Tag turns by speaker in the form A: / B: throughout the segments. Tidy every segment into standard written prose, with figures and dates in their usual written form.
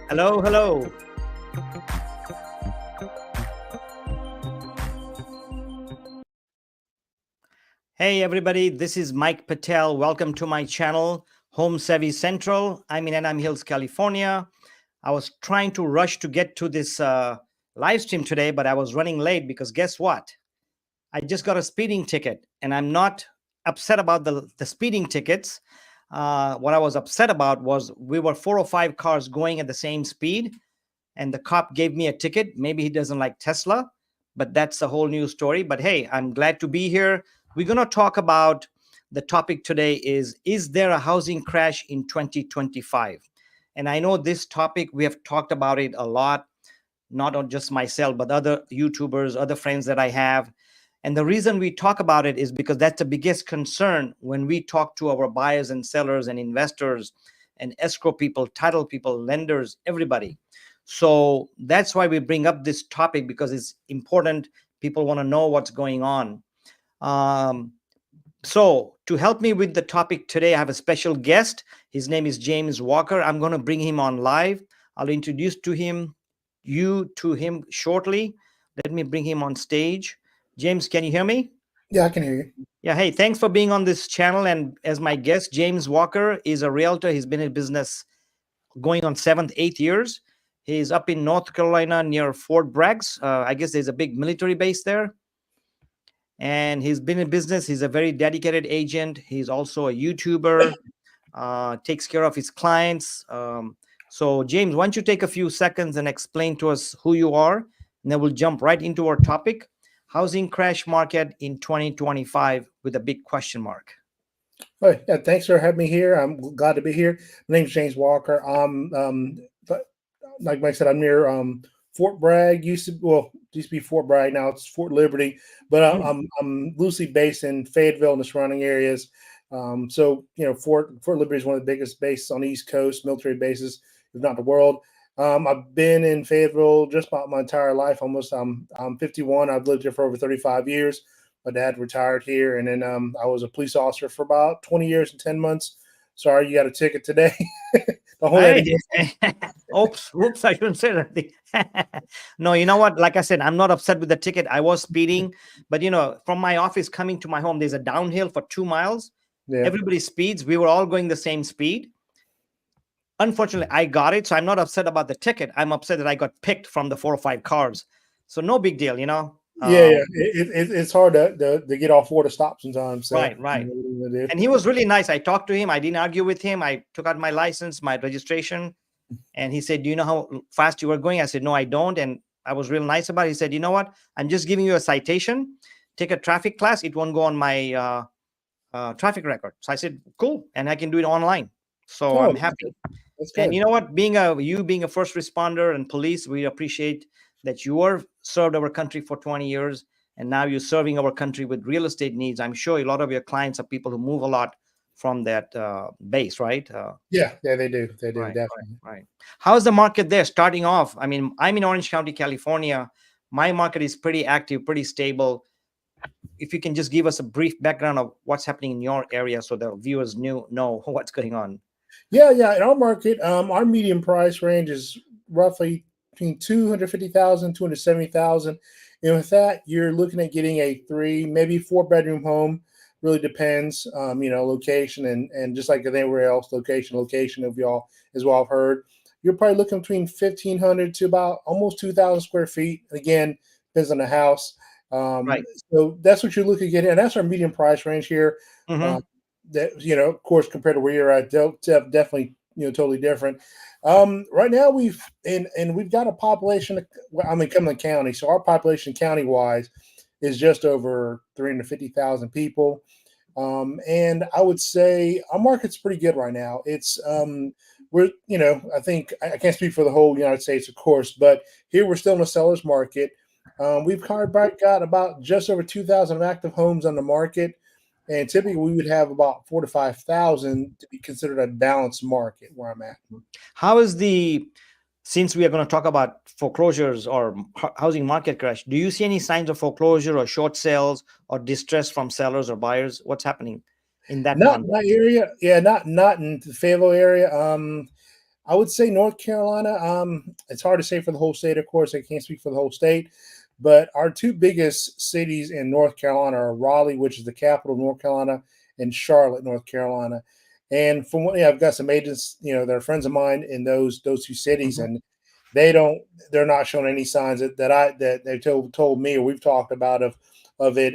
A: Hello, hello. Hey, everybody. This is Mike Patel. Welcome to my channel, Home Savvy Central. I'm in Anaheim Hills, California. I was trying to rush to get to this live stream today, but I was running late because guess what? I just got a speeding ticket, and I'm not upset about the speeding tickets. What I was upset about was we were 4 or 5 cars going at the same speed, and the cop gave me a ticket. Maybe he doesn't like Tesla, but that's a whole new story. But hey, I'm glad to be here. We're going to talk about the topic today is there a housing crash in 2025? And I know this topic, we have talked about it a lot, not on just myself, but other YouTubers, other friends that I have. And the reason we talk about it is because that's the biggest concern when we talk to our buyers and sellers and investors and escrow people, title people, lenders, everybody. So that's why we bring up this topic, because it's important. People want to know what's going on. Um, so to help me with the topic today, I have a special guest. His name is James Walker. I'm going to bring him on live. I'll introduce you to him shortly. Let me bring him on stage. James, can you hear me?
B: Yeah, I can hear you.
A: Yeah. Hey, thanks for being on this channel. And as my guest, James Walker is a realtor. He's been in business going on 7th, 8th years. He's up in North Carolina near Fort Bragg. I guess there's a big military base there. And he's been in business. He's a very dedicated agent. He's also a YouTuber, takes care of his clients. So, James, why don't you take a few seconds and explain to us who you are? And then we'll jump right into our topic, housing crash market in 2025 with a big question mark.
B: Oh, yeah, thanks for having me here. I'm glad to be here. My name's James Walker. But like I said, I'm near Fort Bragg. Used to be Fort Bragg. Now it's Fort Liberty. But I'm loosely based in Fayetteville and the surrounding areas. So Fort Liberty is one of the biggest bases on the East Coast, military bases, if not the world. I've been in Fayetteville just about my entire life. Almost. I'm 51. I've lived here for over 35 years. My dad retired here, and then I was a police officer for about 20 years and 10 months. Sorry, you got a ticket today. Don't hold that
A: Hey,
B: against
A: oops, I shouldn't say that. No, you know what? Like I said, I'm not upset with the ticket. I was speeding, but from my office coming to my home, there's a downhill for 2 miles.
B: Yeah.
A: Everybody speeds. We were all going the same speed. Unfortunately, I got it. So I'm not upset about the ticket. I'm upset that I got picked from the 4 or 5 cars. So no big deal.
B: Yeah. It's hard to get off four to stop sometimes. So
A: Right, right. And he was really nice. I talked to him. I didn't argue with him. I took out my license, my registration. And he said, "Do you know how fast you were going?" I said, "No, I don't." And I was real nice about it. He said, "You know what? I'm just giving you a citation. Take a traffic class. It won't go on my traffic record." So I said, "Cool." And I can do it online. So
B: Oh,
A: I'm happy.
B: that's
A: And
B: good.
A: you know what? Being a first responder and police, we appreciate that you were served our country for 20 years. And now you're serving our country with real estate needs. I'm sure a lot of your clients are people who move a lot from that base, right?
B: Yeah, they do. They do,
A: Right, right,
B: definitely.
A: right. How's the market there starting off? I mean, I'm in Orange County, California. My market is pretty active, pretty stable. If you can just give us a brief background of what's happening in your area so the viewers know what's going on.
B: Yeah. In our market, our median price range is roughly between 250,000, 270,000. And with that, you're looking at getting a 3, maybe 4 bedroom home. Really depends, location and just like anywhere else, location of y'all as well. I've heard you're probably looking between 1,500 to about almost 2,000 square feet. Again, depends on the house. Um,
A: Right.
B: so that's what you're looking at getting, and that's our median price range here.
A: Mm-hmm.
B: Um, that of course, compared to where you're at, definitely totally different. Right now we've got a population. I'm in Cumberland County, so our population county wise is just over 350,000 people. And I would say our market's pretty good right now. It's I think I can't speak for the whole United States, of course, but here we're still in a seller's market. We've got about just over 2,000 active homes on the market, and typically we would have about 4 to 5,000 to be considered a balanced market where I'm at.
A: How is since we are going to talk about foreclosures or housing market crash, do you see any signs of foreclosure or short sales or distress from sellers or buyers? What's happening in that
B: Not in my
A: context?
B: area, yeah, not in the Fayetteville area. I would say North Carolina. It's hard to say for the whole state, of course. I can't speak for the whole state, but our two biggest cities in North Carolina are Raleigh, which is the capital of North Carolina, and Charlotte, North Carolina. And from what I've got some agents, they're friends of mine in those two cities,
A: Mhm.
B: and they're not showing any signs that they told me, or we've talked about of it,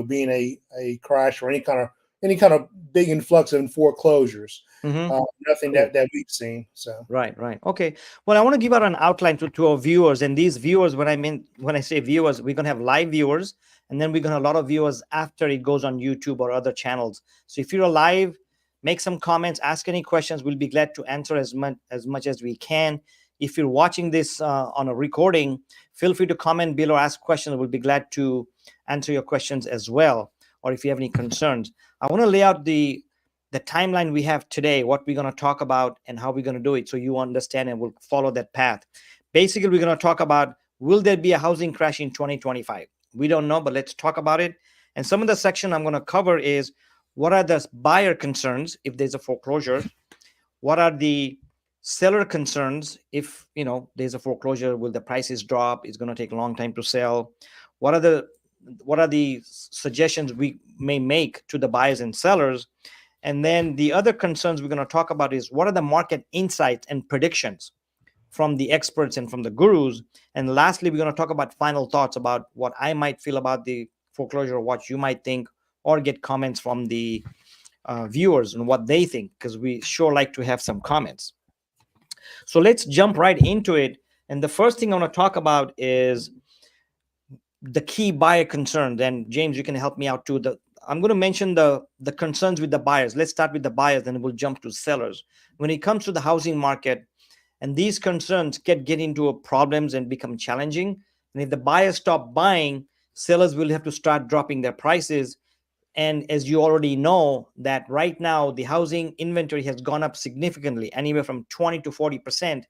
B: being a crash or any kind of big influx of foreclosures.
A: Mhm.
B: Nothing
A: Cool.
B: that we've seen. So
A: Right, right. Okay. Well, I want to give out an outline to our viewers. And these viewers, when I say viewers, we're gonna have live viewers, and then we're gonna have a lot of viewers after it goes on YouTube or other channels. So if you're alive, make some comments, ask any questions. We'll be glad to answer as much as we can. If you're watching this on a recording, feel free to comment below, ask questions. We'll be glad to answer your questions as well. Or if you have any concerns, I want to lay out the timeline we have today, what we're going to talk about and how we're going to do it so you understand and we'll follow that path. Basically, we're going to talk about, will there be a housing crash in 2025? We don't know, but let's talk about it. And some of the section I'm going to cover is, what are the buyer concerns if there's a foreclosure? What are the seller concerns if there's a foreclosure? Will the prices drop? It's going to take a long time to sell. What are the suggestions we may make to the buyers and sellers? And then the other concerns we're going to talk about is, what are the market insights and predictions from the experts and from the gurus? And lastly, we're going to talk about final thoughts about what I might feel about the foreclosure, what you might think, or get comments from the viewers and what they think, because we sure like to have some comments. So let's jump right into it. And the first thing I want to talk about is the key buyer concerns. And James, you can help me out too. I'm going to mention the concerns with the buyers. Let's start with the buyers, then we'll jump to sellers. When it comes to the housing market, and these concerns get into problems and become challenging, and if the buyers stop buying, sellers will have to start dropping their prices. And as you already know, that right now the housing inventory has gone up significantly, anywhere from 20 to 40%,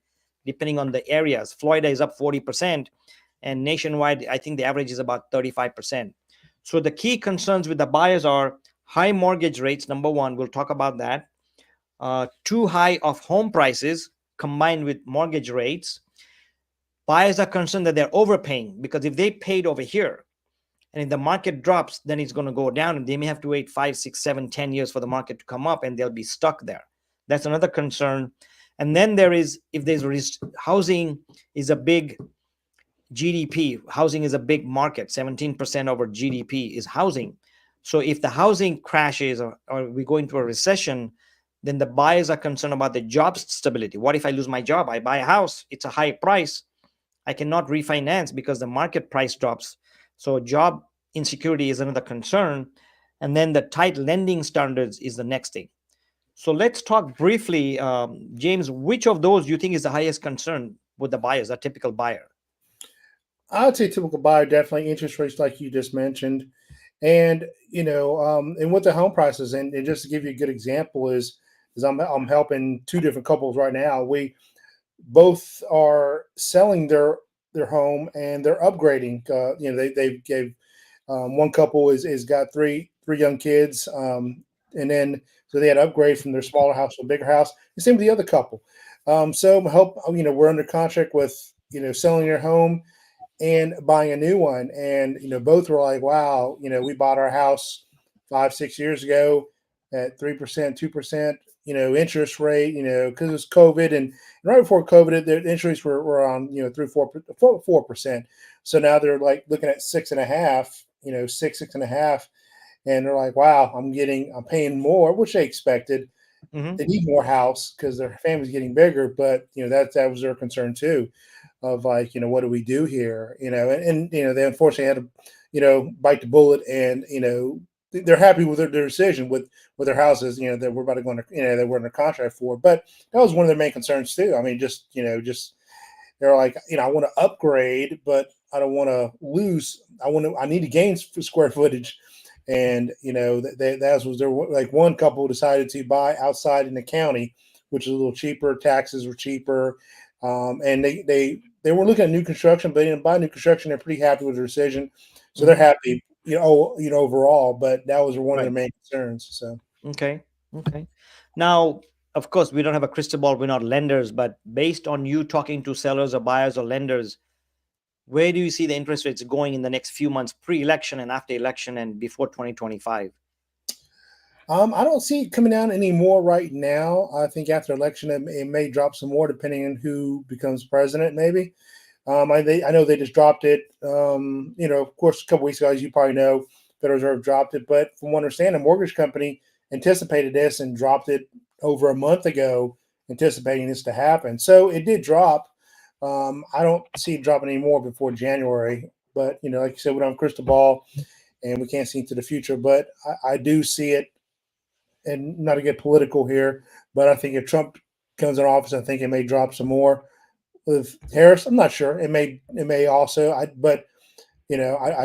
A: depending on the areas. Florida is up 40%, and nationwide, I think the average is about 35%. So the key concerns with the buyers are high mortgage rates, number one. We'll talk about that. Too high of home prices combined with mortgage rates. Buyers are concerned that they're overpaying, because if they paid over here, and if the market drops, then it's going to go down, and they may have to wait 5, 6, 7, 10 years for the market to come up, and they'll be stuck there. That's another concern. And then there is, if there's housing is a big GDP, housing is a big market. 17% over GDP is housing. So if the housing crashes, or we go into a recession, then the buyers are concerned about the job stability. What if I lose my job? I buy a house, it's a high price, I cannot refinance because the market price drops. So job insecurity is another concern. And then the tight lending standards is the next thing. So let's talk briefly, James, which of those do you think is the highest concern with the buyers, a typical buyer?
B: I'd say typical buyer, definitely interest rates like you just mentioned. And and with the home prices, and just to give you a good example is I'm helping two different couples right now. We both are selling their home and they're upgrading. They gave one couple is got three young kids, and then so they had to upgrade from their smaller house to a bigger house. The same with the other couple. So help. We're under contract with selling their home and buying a new one. And, both were like, wow, we bought our house 5, 6 years ago at 3%, 2%, interest rate, because it was COVID. And right before COVID, the interest were on, 3, 4%. So now they're like looking at 6.5, 6.5. And they're like, wow, I'm paying more, which they expected.
A: Hmm.
B: They need more house because their family's getting bigger. But, that was their concern too, of like, what do we do here? They unfortunately had to, bite the bullet, and they're happy with their decision with their houses, that we're about to go under, that we're under contract for. But that was one of their main concerns too. I mean, just they're like, I want to upgrade, but I don't want to lose. I need to gain square footage. And that was their, like, one couple decided to buy outside in the county, which is a little cheaper. Taxes were cheaper, and they were looking at new construction, but they didn't buy new construction. They're pretty happy with their decision, so they're
A: Hmm.
B: happy, overall. But that was one of their
A: Right.
B: main concerns. So
A: Okay. Okay. Now, of course, we don't have a crystal ball. We're not lenders, but based on you talking to sellers or buyers or lenders, where do you see the interest rates going in the next few months, pre-election and after election and before 2025?
B: I don't see it coming down anymore right now. I think after election, it may drop some more depending on who becomes president, maybe. I know they just dropped it. Of course, a couple weeks ago, as you probably know, Federal Reserve dropped it. But from what I understand, a mortgage company anticipated this and dropped it over a month ago, anticipating this to happen. So it did drop. I don't see it dropping anymore before January. But like you said, we don't have a crystal ball and we can't see into the future. But I do see it, and not to get political here, but I think if Trump comes in office, I think it may drop some more. With Harris, I'm not sure. It may also. I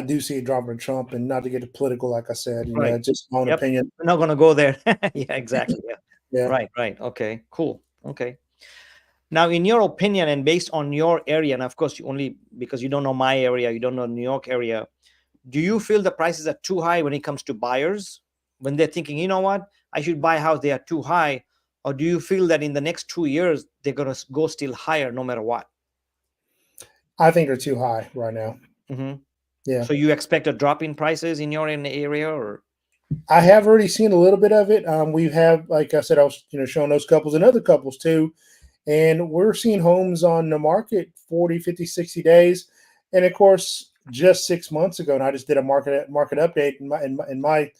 B: do see it dropping with Trump, and not to get political, like I said,
A: Right.
B: it's just my own
A: Yep.
B: opinion.
A: We're not going to go there. Yeah, exactly. Yeah.
B: Yeah.
A: Right. Okay, cool. Okay. Now, in your opinion, and based on your area, and of course, you only because you don't know my area, you don't know New York area, do you feel the prices are too high when it comes to buyers? When they're thinking, you know what, I should buy a house, they are too high? Or do you feel that in the next 2 years, they're going to go still higher no matter what?
B: I think they're too high right now.
A: Hmm.
B: Yeah.
A: So you expect a drop in prices in your area, or?
B: I have already seen a little bit of it. We have, like I said, I was showing those couples and other couples too, and we're seeing homes on the market 40, 50, 60 days. And of course, just 6 months ago, and I just did a market update in my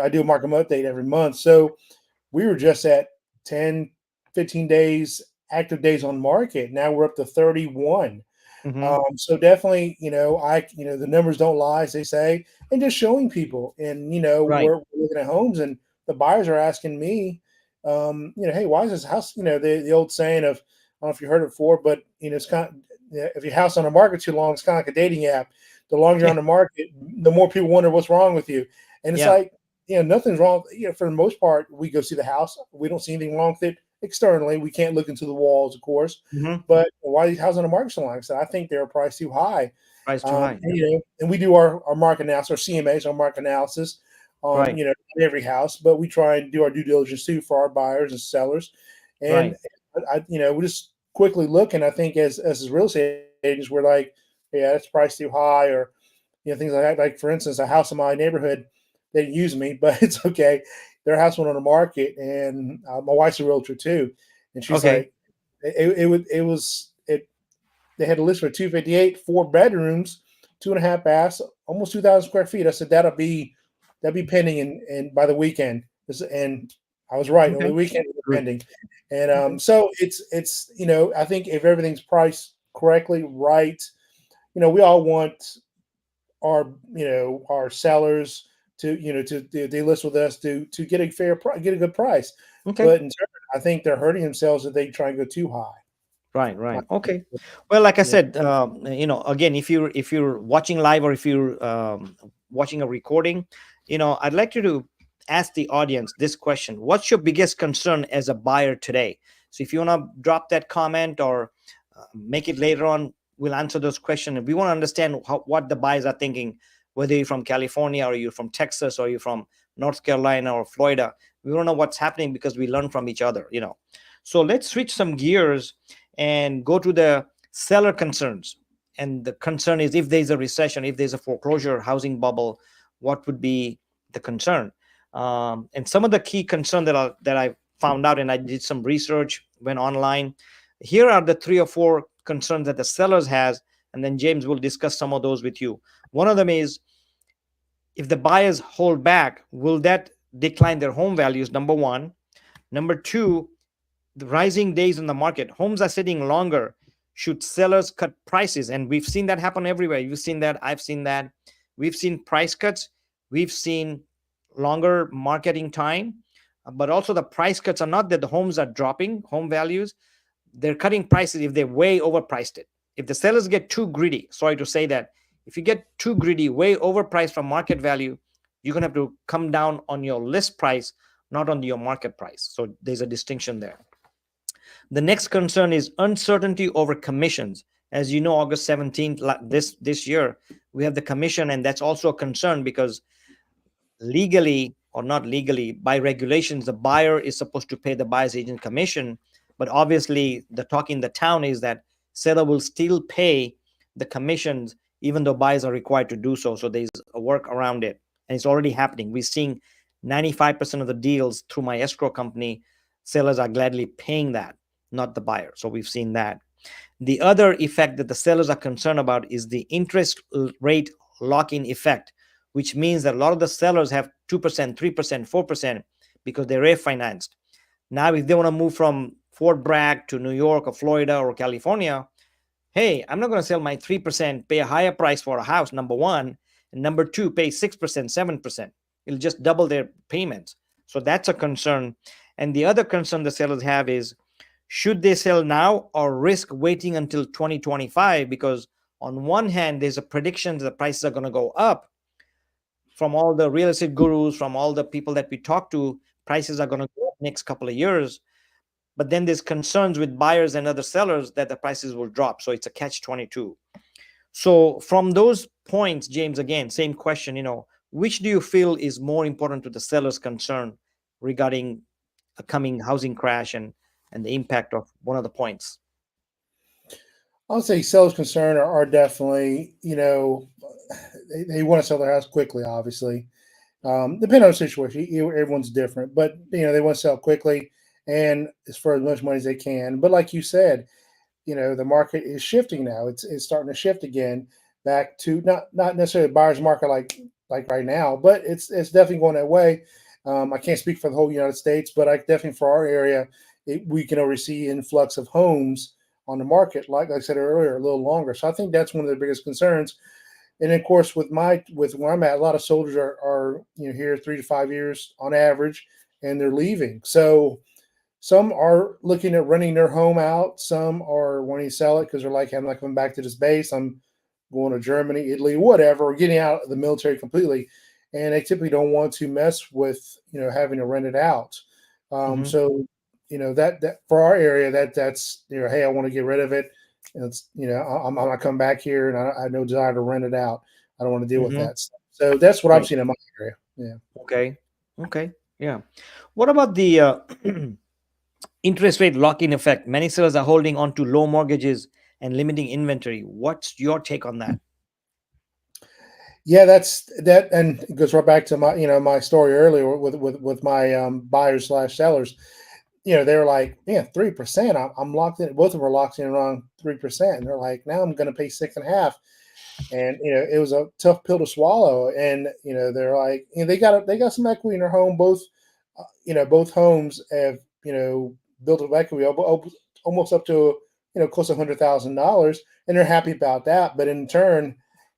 B: I do a market update every month. So we were just at 10, 15 days active days on market. Now we're up to 31.
A: Hmm.
B: So definitely, the numbers don't lie, as they say, and just showing people, and
A: Right.
B: we're looking at homes, and the buyers are asking me, hey, why is this house? The old saying of, I don't know if you heard it before, but it's kind of, if your house on the market too long, it's kind of like a dating app. The longer you're
A: Yeah.
B: on the market, the more people wonder what's wrong with you, and it's
A: Yeah.
B: like, nothing's wrong. For the most part, we go see the house, we don't see anything wrong with it externally. We can't look into the walls, of course,
A: Hmm.
B: but why are these houses on the market so long? So I think they're priced too high.
A: Price too high.
B: And we do our market analysis, our CMAs, our market analysis on
A: Right.
B: on every house, but we try and do our due diligence too for our buyers and sellers. And
A: Right.
B: we just quickly look, and I think as real estate agents, we're like, yeah, that's priced too high, or things like that. Like for instance, a house in my neighborhood, they didn't use me, but it's okay. Their house went on the market, and my wife's a realtor too, and she's
A: Okay.
B: like, it they had a list for 258, 4 bedrooms, 2.5 baths, almost 2,000 square feet. I said that'd be pending, and by the weekend. And I was right. Over
A: Okay.
B: the weekend it was
A: Good.
B: pending. And
A: Okay.
B: so it's I think if everything's priced correctly, right, we all want our sellers to to they list with us to get a get a good price.
A: Okay.
B: But in turn, I think they're hurting themselves if they try and go too high.
A: Right,
B: Uh,
A: right. Okay. Well, like I
B: Yeah.
A: said, again, if you're watching live or if you're watching a recording, I'd like you to ask the audience this question: what's your biggest concern as a buyer today? So, if you want to drop that comment or make it later on, we'll answer those questions. And we want to understand what the buyers are thinking, whether you're from California or you're from Texas or you're from North Carolina or Florida. We want to know what's happening because we learn from each other. So let's switch some gears and go to the seller concerns. And the concern is, if there's a recession, if there's a foreclosure housing bubble, what would be the concern? And some of the key concern that I found out, and I did some research, went online. Here are the 3 or 4 concerns that the sellers has, and then James will discuss some of those with you. One of them is, if the buyers hold back, will that decline their home values? Number one. Number two, the rising days in the market. Homes are sitting longer. Should sellers cut prices? And we've seen that happen everywhere. You've seen that. I've seen that. We've seen price cuts. We've seen longer marketing time. But also, the price cuts are not that the homes are dropping, home values. They're cutting prices if they way overpriced it. If the sellers get too greedy, sorry to say that, if you get too greedy, way overpriced from market value, you're going to have to come down on your list price, not on your market price. So there's a distinction there. The next concern is uncertainty over commissions. As you know, August 17th, this year, we have the commission, and that's also a concern because legally or not legally, by regulations, the buyer is supposed to pay the buyer's agent commission. But obviously, the talk in the town is that seller will still pay the commissions, even though buyers are required to do so. So there's a work around it. And it's already happening. We're seeing 95% of the deals through my escrow company, sellers are gladly paying that, not the buyer. So we've seen that. The other effect that the sellers are concerned about is the interest rate lock-in effect, which means that a lot of the sellers have 2%, 3%, 4% because they're refinanced. Now, if they want to move from Fort Bragg to New York or Florida or California, hey, I'm not going to sell my 3%, pay a higher price for a house, number one, and number two, pay 6%, 7%. It'll just double their payments. So that's a concern. And the other concern the sellers have is, should they sell now or risk waiting until 2025? Because on one hand, there's a prediction that the prices are going to go up from all the real estate gurus, from all the people that we talk to, prices are going to go up next couple of years. But then there's concerns with buyers and other sellers that the prices will drop. So it's a catch 22. So from those points, James, again, same question, which do you feel is more important to the seller's concern regarding a coming housing crash and the impact of one of the points?
B: I would say sellers concerned are definitely, they want to sell their house quickly, obviously. Depending on the situation, everyone's different, but they want to sell quickly and as for as much money as they can. But like you said, the market is shifting now. It's starting to shift again back to not necessarily a buyer's market like right now, but it's definitely going that way. I can't speak for the whole United States, but I definitely for our area, we can already see influx of homes on the market, like I said earlier, a little longer. So I think that's one of the biggest concerns. And of course, with where I'm at, a lot of soldiers are here 3 to 5 years on average, and they're leaving. So some are looking at renting their home out. Some are wanting to sell it because they're like, I'm not coming back to this base. I'm going to Germany, Italy, whatever, or getting out of the military completely. And they typically don't want to mess with, having to rent it out.
A: Mm-hmm.
B: So, that for our area, that's, hey, I want to get rid of it. And it's, I'm not coming back here and I have no desire to rent it out. I don't want to deal with
A: Mm-hmm.
B: that. So that's what I'm
A: Right.
B: seeing in my area. Yeah.
A: Okay. Okay. Yeah. What about the interest rate lock-in effect? Many sellers are holding on to low mortgages and limiting inventory. What's your take on that?
B: Yeah, that's that, and it goes right back to my story earlier with my buyers slash sellers. They're like, yeah, 3%. I'm locked in. Both of them were locked in around 3%. And they're like, now I'm going to pay 6.5. And it was a tough pill to swallow. And they're like, they got some equity in their home. Both homes have built up equity almost up to close to $100,000, and they're happy about that. But in turn,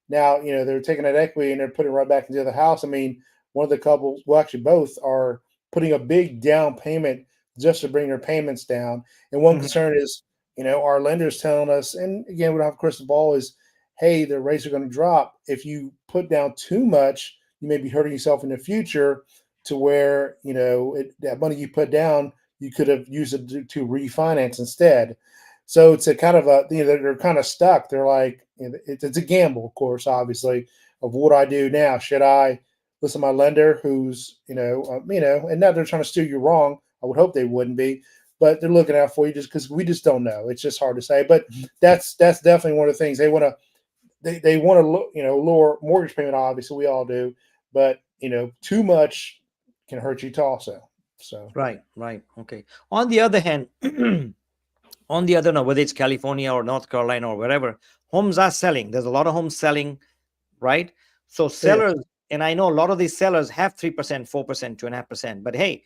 B: now they're taking that equity and they're putting it right back into the house. I mean, one of the couples, well, actually both, are putting a big down payment just to bring their payments down. And one
A: Mhm.
B: concern is, our lenders telling us, and again, we don't have a crystal ball, is, hey, the rates are going to drop. If you put down too much, you may be hurting yourself in the future, to where that money you put down, you could have used it to refinance instead. So it's a kind of they're kind of stuck. They're like, it's a gamble, of course, obviously, of what I do now. Should I listen to my lender, who's and now they're trying to steer you wrong? I would hope they wouldn't be, but they're looking out for you just because we just don't know. It's just hard to say. But that's definitely one of the things they want to lower mortgage payment. Obviously, we all do, but too much can hurt you also. So
A: Right, right. Okay. On the other hand, whether it's California or North Carolina or wherever, homes are selling. There's a lot of homes selling, right? So
B: yeah,
A: sellers, and I know a lot of these sellers have 3%, 4%, 2.5%. But hey,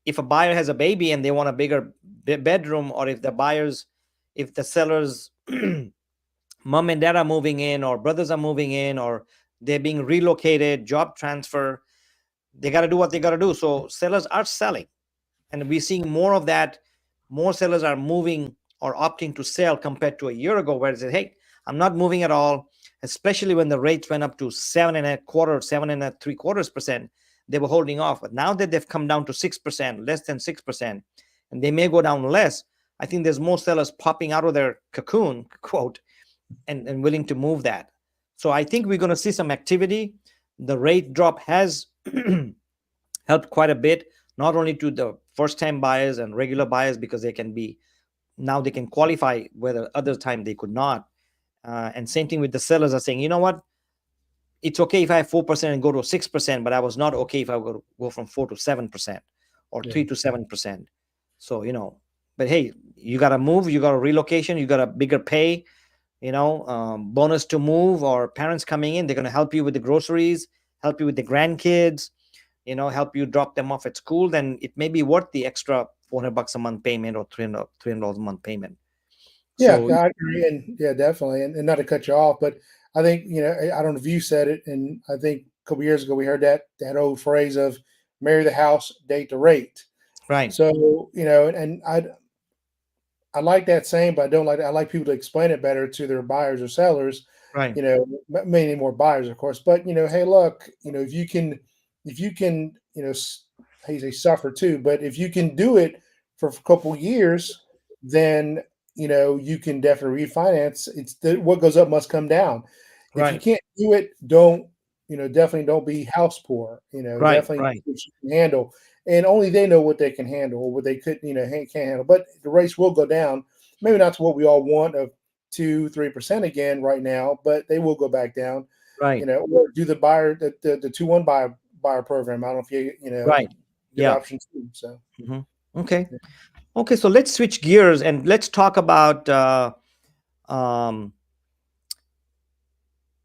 A: if a buyer has a baby and they want a bigger bedroom, or if the sellers mom and dad are moving in, or brothers are moving in, or they're being relocated, job transfer, they got to do what they got to do. So sellers are selling, and we're seeing more of that. More sellers are moving or opting to sell compared to a year ago, where they said, hey, I'm not moving at all. Especially when the rates went up to 7.25, 7.75%, they were holding off. But now that they've come down to 6%, less than 6%, and they may go down less, I think there's more sellers popping out of their cocoon, quote, and willing to move that. So I think we're going to see some activity. The rate drop has helped quite a bit, not only to the first time buyers and regular buyers, because they can qualify where the other time they could not. And same thing with the sellers are saying, you know what, it's okay if I have 4% and go to 6%, but I was not okay if I go from 4 to 7% or
B: Yeah.
A: 3 to 7%. So, but hey, you got to move, you got a relocation, you got a bigger pay, bonus to move, or parents coming in, they're going to help you with the groceries, help you with the grandkids, help you drop them off at school, then it may be worth the extra $400 a month payment or $300 a month payment.
B: Yeah,
A: So,
B: I agree, and yeah, definitely, and not to cut you off, but I think I don't know if you said it, and I think a couple years ago we heard that old phrase of "marry the house, date the rate."
A: right,
B: So and I like that saying, but I don't like. I like people to explain it better to their buyers or sellers.
A: right,
B: Mainly more buyers, of course. But hey, look, if you can, how you say, suffer too. But if you can do it for a couple years, then you can definitely refinance. What goes up must come down. If you
A: right,
B: can't do it, don't definitely don't be house poor.
A: right,
B: Definitely
A: right,
B: what you can handle, and only they know what they can handle or what they couldn't can't handle. But the rates will go down. Maybe not to what we all want of 2-3% again right now, but they will go back down.
A: right,
B: Or do the buyer the 2-1 buyer program. I don't know if
A: right.
B: good
A: Yeah.
B: option too. So
A: Hmm. Okay. Okay. So let's switch gears and let's talk about um,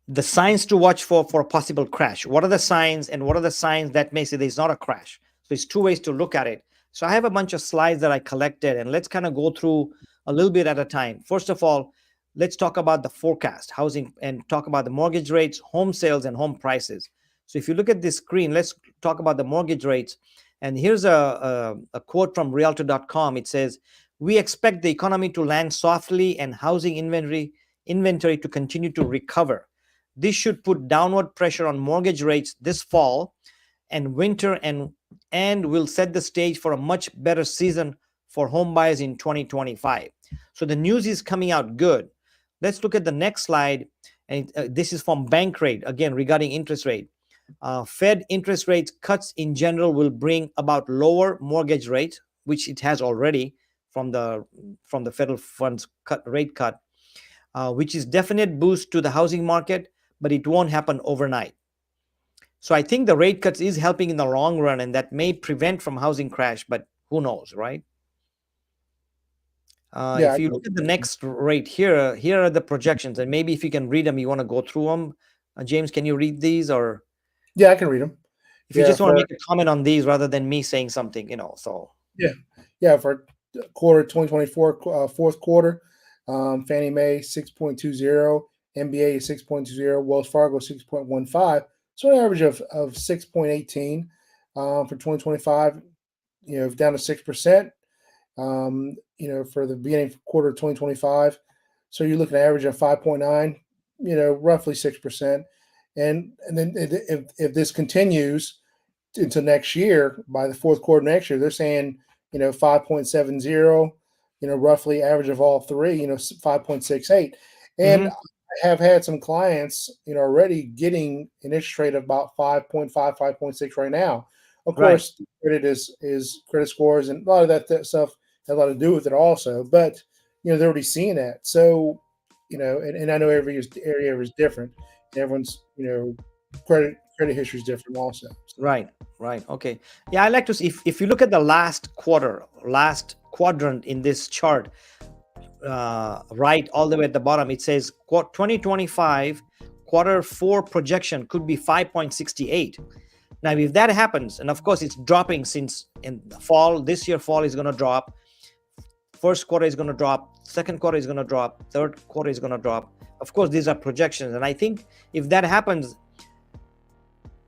A: the signs to watch for a possible crash. What are the signs, and what are the signs that may say there's not a crash? So it's two ways to look at it. So I have a bunch of slides that I collected, and let's kind of go through a little bit at a time. First of all, let's talk about the forecast, housing, and talk about the mortgage rates, home sales, and home prices. So if you look at this screen, let's talk about the mortgage rates. And here's a quote from Realtor.com. It says, "We expect the economy to land softly and housing inventory to continue to recover. This should put downward pressure on mortgage rates this fall and winter, and will set the stage for a much better season for home buyers in 2025." So the news is coming out good. Let's look at the next slide. And this is from Bankrate, again, regarding interest rate. Fed interest rates cuts in general will bring about lower mortgage rates, which it has already from the federal funds rate cut, which is definite boost to the housing market, but it won't happen overnight. So I think the rate cuts is helping in the long run, and that may prevent from housing crash, but who knows, right?
B: yeah,
A: If you look at the next rate here are the projections, and maybe if you can read them, you want to go through them. James, can you read these, or
B: yeah, I can read them.
A: if you
B: Yeah,
A: just want to
B: for
A: make a comment on these rather than me saying something, so
B: yeah, yeah for quarter 2024, fourth quarter, Fannie Mae 6.20, MBA is 6.20, Wells Fargo 6.15. So an average of 6.18 for 2025. Down to 6%. For the beginning quarter of 2025. So you're looking at an average of 5.9. Roughly 6%. And then if this continues into next year, by the fourth quarter next year, they're saying 5.70, roughly average of all three, 5.68. And
A: Mhm.
B: I have had some clients already getting an interest rate of about 5.5, 5.6 right now. Of
A: Right,
B: course, credit is credit scores, and a lot of that stuff has a lot to do with it also, but they're already seeing that. So and I know every area is different. Everyone's credit history is different also. So.
A: right, right. Okay. Yeah, I like to see, if you look at the last quadrant in this chart, right, all the way at the bottom, it says 2025 quarter four projection could be 5.68. Now, if that happens, and of course it's dropping since in the fall, this year fall is going to drop, first quarter is going to drop, second quarter is going to drop, third quarter is going to drop. Of course, these are projections, and I think if that happens,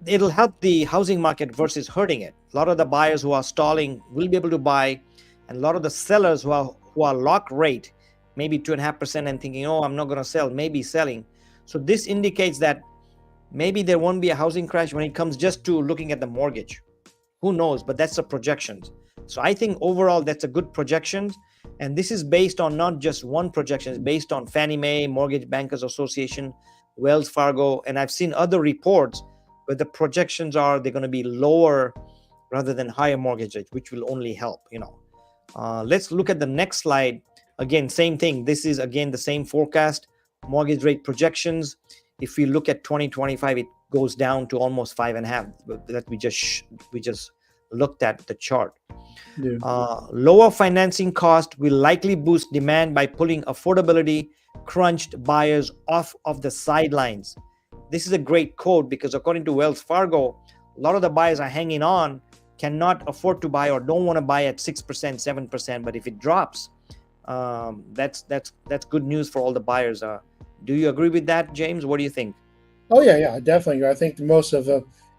A: it'll help the housing market versus hurting it. A lot of the buyers who are stalling will be able to buy, and a lot of the sellers who are lock rate, maybe 2.5%, and thinking, oh, I'm not going to sell, maybe selling. So this indicates that maybe there won't be a housing crash when it comes just to looking at the mortgage. Who knows? But that's the projections. So I think overall that's a good projection, and this is based on not just one projection. It's based on Fannie Mae, Mortgage Bankers Association, Wells Fargo, and I've seen other reports where the projections are they're going to be lower rather than higher mortgage rates, which will only help. Let's look at the next slide. Again, same thing. This is again the same forecast, mortgage rate projections. If we look at 2025, it goes down to almost 5.5. That we just looked at the chart.
B: Yeah.
A: Lower financing cost will likely boost demand by pulling affordability crunched buyers off of the sidelines. This is a great quote because according to Wells Fargo, a lot of the buyers are hanging on, cannot afford to buy or don't want to buy at 6%, 7%. But if it drops, that's good news for all the buyers. Do you agree with that, James? What do you think?
B: Oh yeah, definitely. I think most of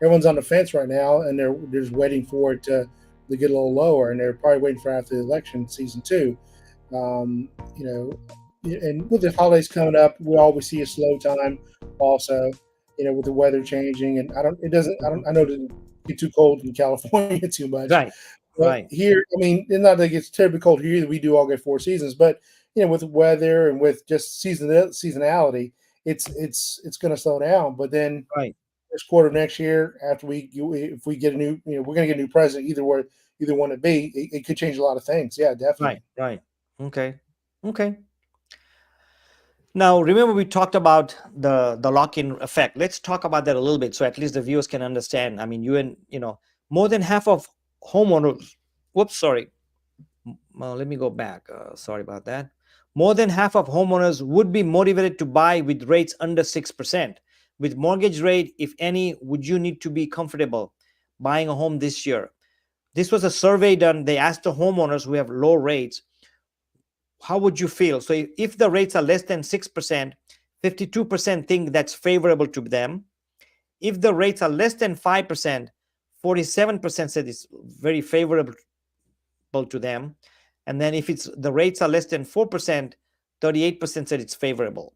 B: everyone's on the fence right now, and they're just waiting for it to get a little lower, and they're probably waiting for after the election season too. You know, and with the holidays coming up, we always see a slow time. Also, with the weather changing, and I know it doesn't get too cold in California too much,
A: Right,
B: but
A: right,
B: here, I mean, it's not that it gets terribly cold here either. We do all get four seasons, but with the weather and with just seasonality, it's going to slow down. But then
A: right,
B: first quarter of next year, after if we get a new, we're going to get a new president. Either one it be, it could change a lot of things. Yeah,
A: right,
B: definitely.
A: right. Okay, okay. Now, remember we talked about the lock-in effect. Let's talk about that a little bit so at least the viewers can understand. I mean, more than half of homeowners. Whoops, sorry. Let me go back. Sorry about that. More than half of homeowners would be motivated to buy with rates under 6%. With mortgage rate, if any, would you need to be comfortable buying a home this year? This was a survey done. They asked the homeowners who have low rates, how would you feel? So if the rates are less than 6%, 52% think that's favorable to them. If the rates are less than 5%, 47% said it's very favorable to them. And then if the rates are less than 4%, 38% said it's favorable.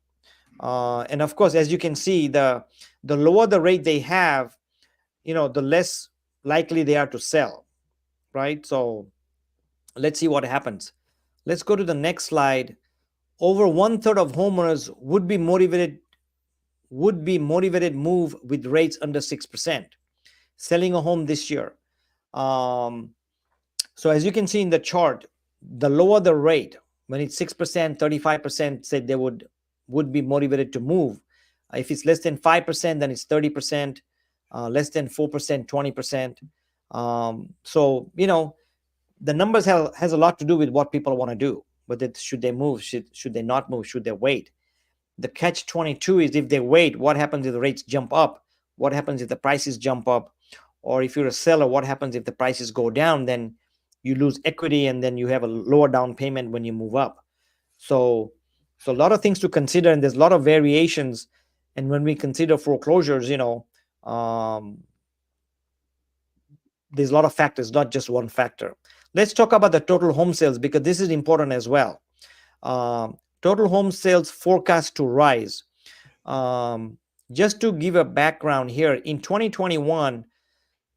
A: And of course, as you can see, the lower the rate they have, the less likely they are to sell, right? So let's see what happens. Let's go to the next slide. Over 1/3 of homeowners would be motivated move with rates under 6%, selling a home this year. So as you can see in the chart, the lower the rate, when it's 6%, 35% said they would be motivated to move. If it's less than 5%, then it's 30%. Less than 4%, 20%. So the numbers has a lot to do with what people want to do. Whether should they move, should they not move, should they wait? The catch 22 is if they wait, what happens if the rates jump up? What happens if the prices jump up? Or if you're a seller, what happens if the prices go down? Then you lose equity and then you have a lower down payment when you move up. So a lot of things to consider, and there's a lot of variations. And when we consider foreclosures, there's a lot of factors, not just one factor. Let's talk about the total home sales because this is important as well. Total home sales forecast to rise. Just to give a background here, in 2021,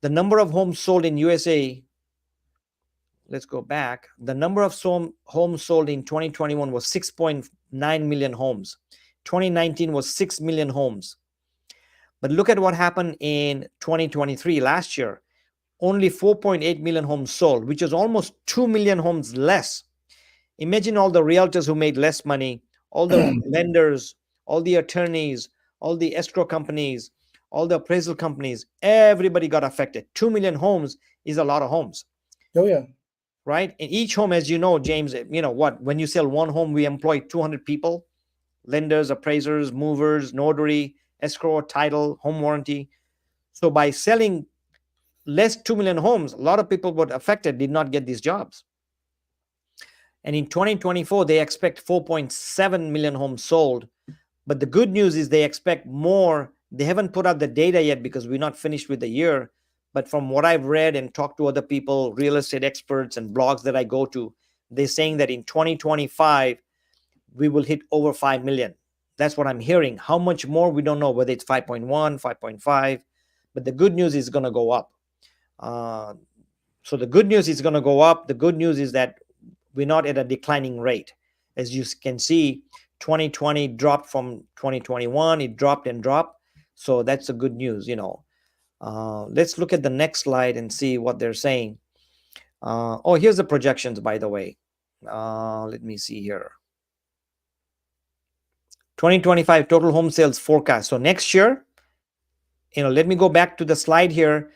A: the number of homes sold in USA, let's go back. The number of homes sold in 2021 was 6.9 million homes. 2019 was 6 million homes. But look at what happened in 2023, last year. Only 4.8 million homes sold, which is almost 2 million homes less. Imagine all the realtors who made less money, all the lenders, all the attorneys, all the escrow companies, all the appraisal companies, everybody got affected. 2 million homes is a lot of homes.
B: Oh yeah.
A: Right? In each home, as you know, James, when you sell one home, we employ 200 people, lenders, appraisers, movers, notary, escrow, title, home warranty. So by selling less 2 million homes, a lot of people were affected, did not get these jobs. And in 2024, they expect 4.7 million homes sold. But the good news is they expect more. They haven't put out the data yet because we're not finished with the year. But from what I've read and talked to other people, real estate experts and blogs that I go to, they're saying that in 2025, we will hit over 5 million. That's what I'm hearing. How much more, we don't know, whether it's 5.1, 5.5. But the good news is going to go up. So the good news is going to go up. The good news is that we're not at a declining rate. As you can see, 2020 dropped from 2021. It dropped and dropped. So that's the good news, Let's look at the next slide and see what they're saying. Oh, here's the projections, by the way. Let me see here. 2025 total home sales forecast. So next year, let me go back to the slide here.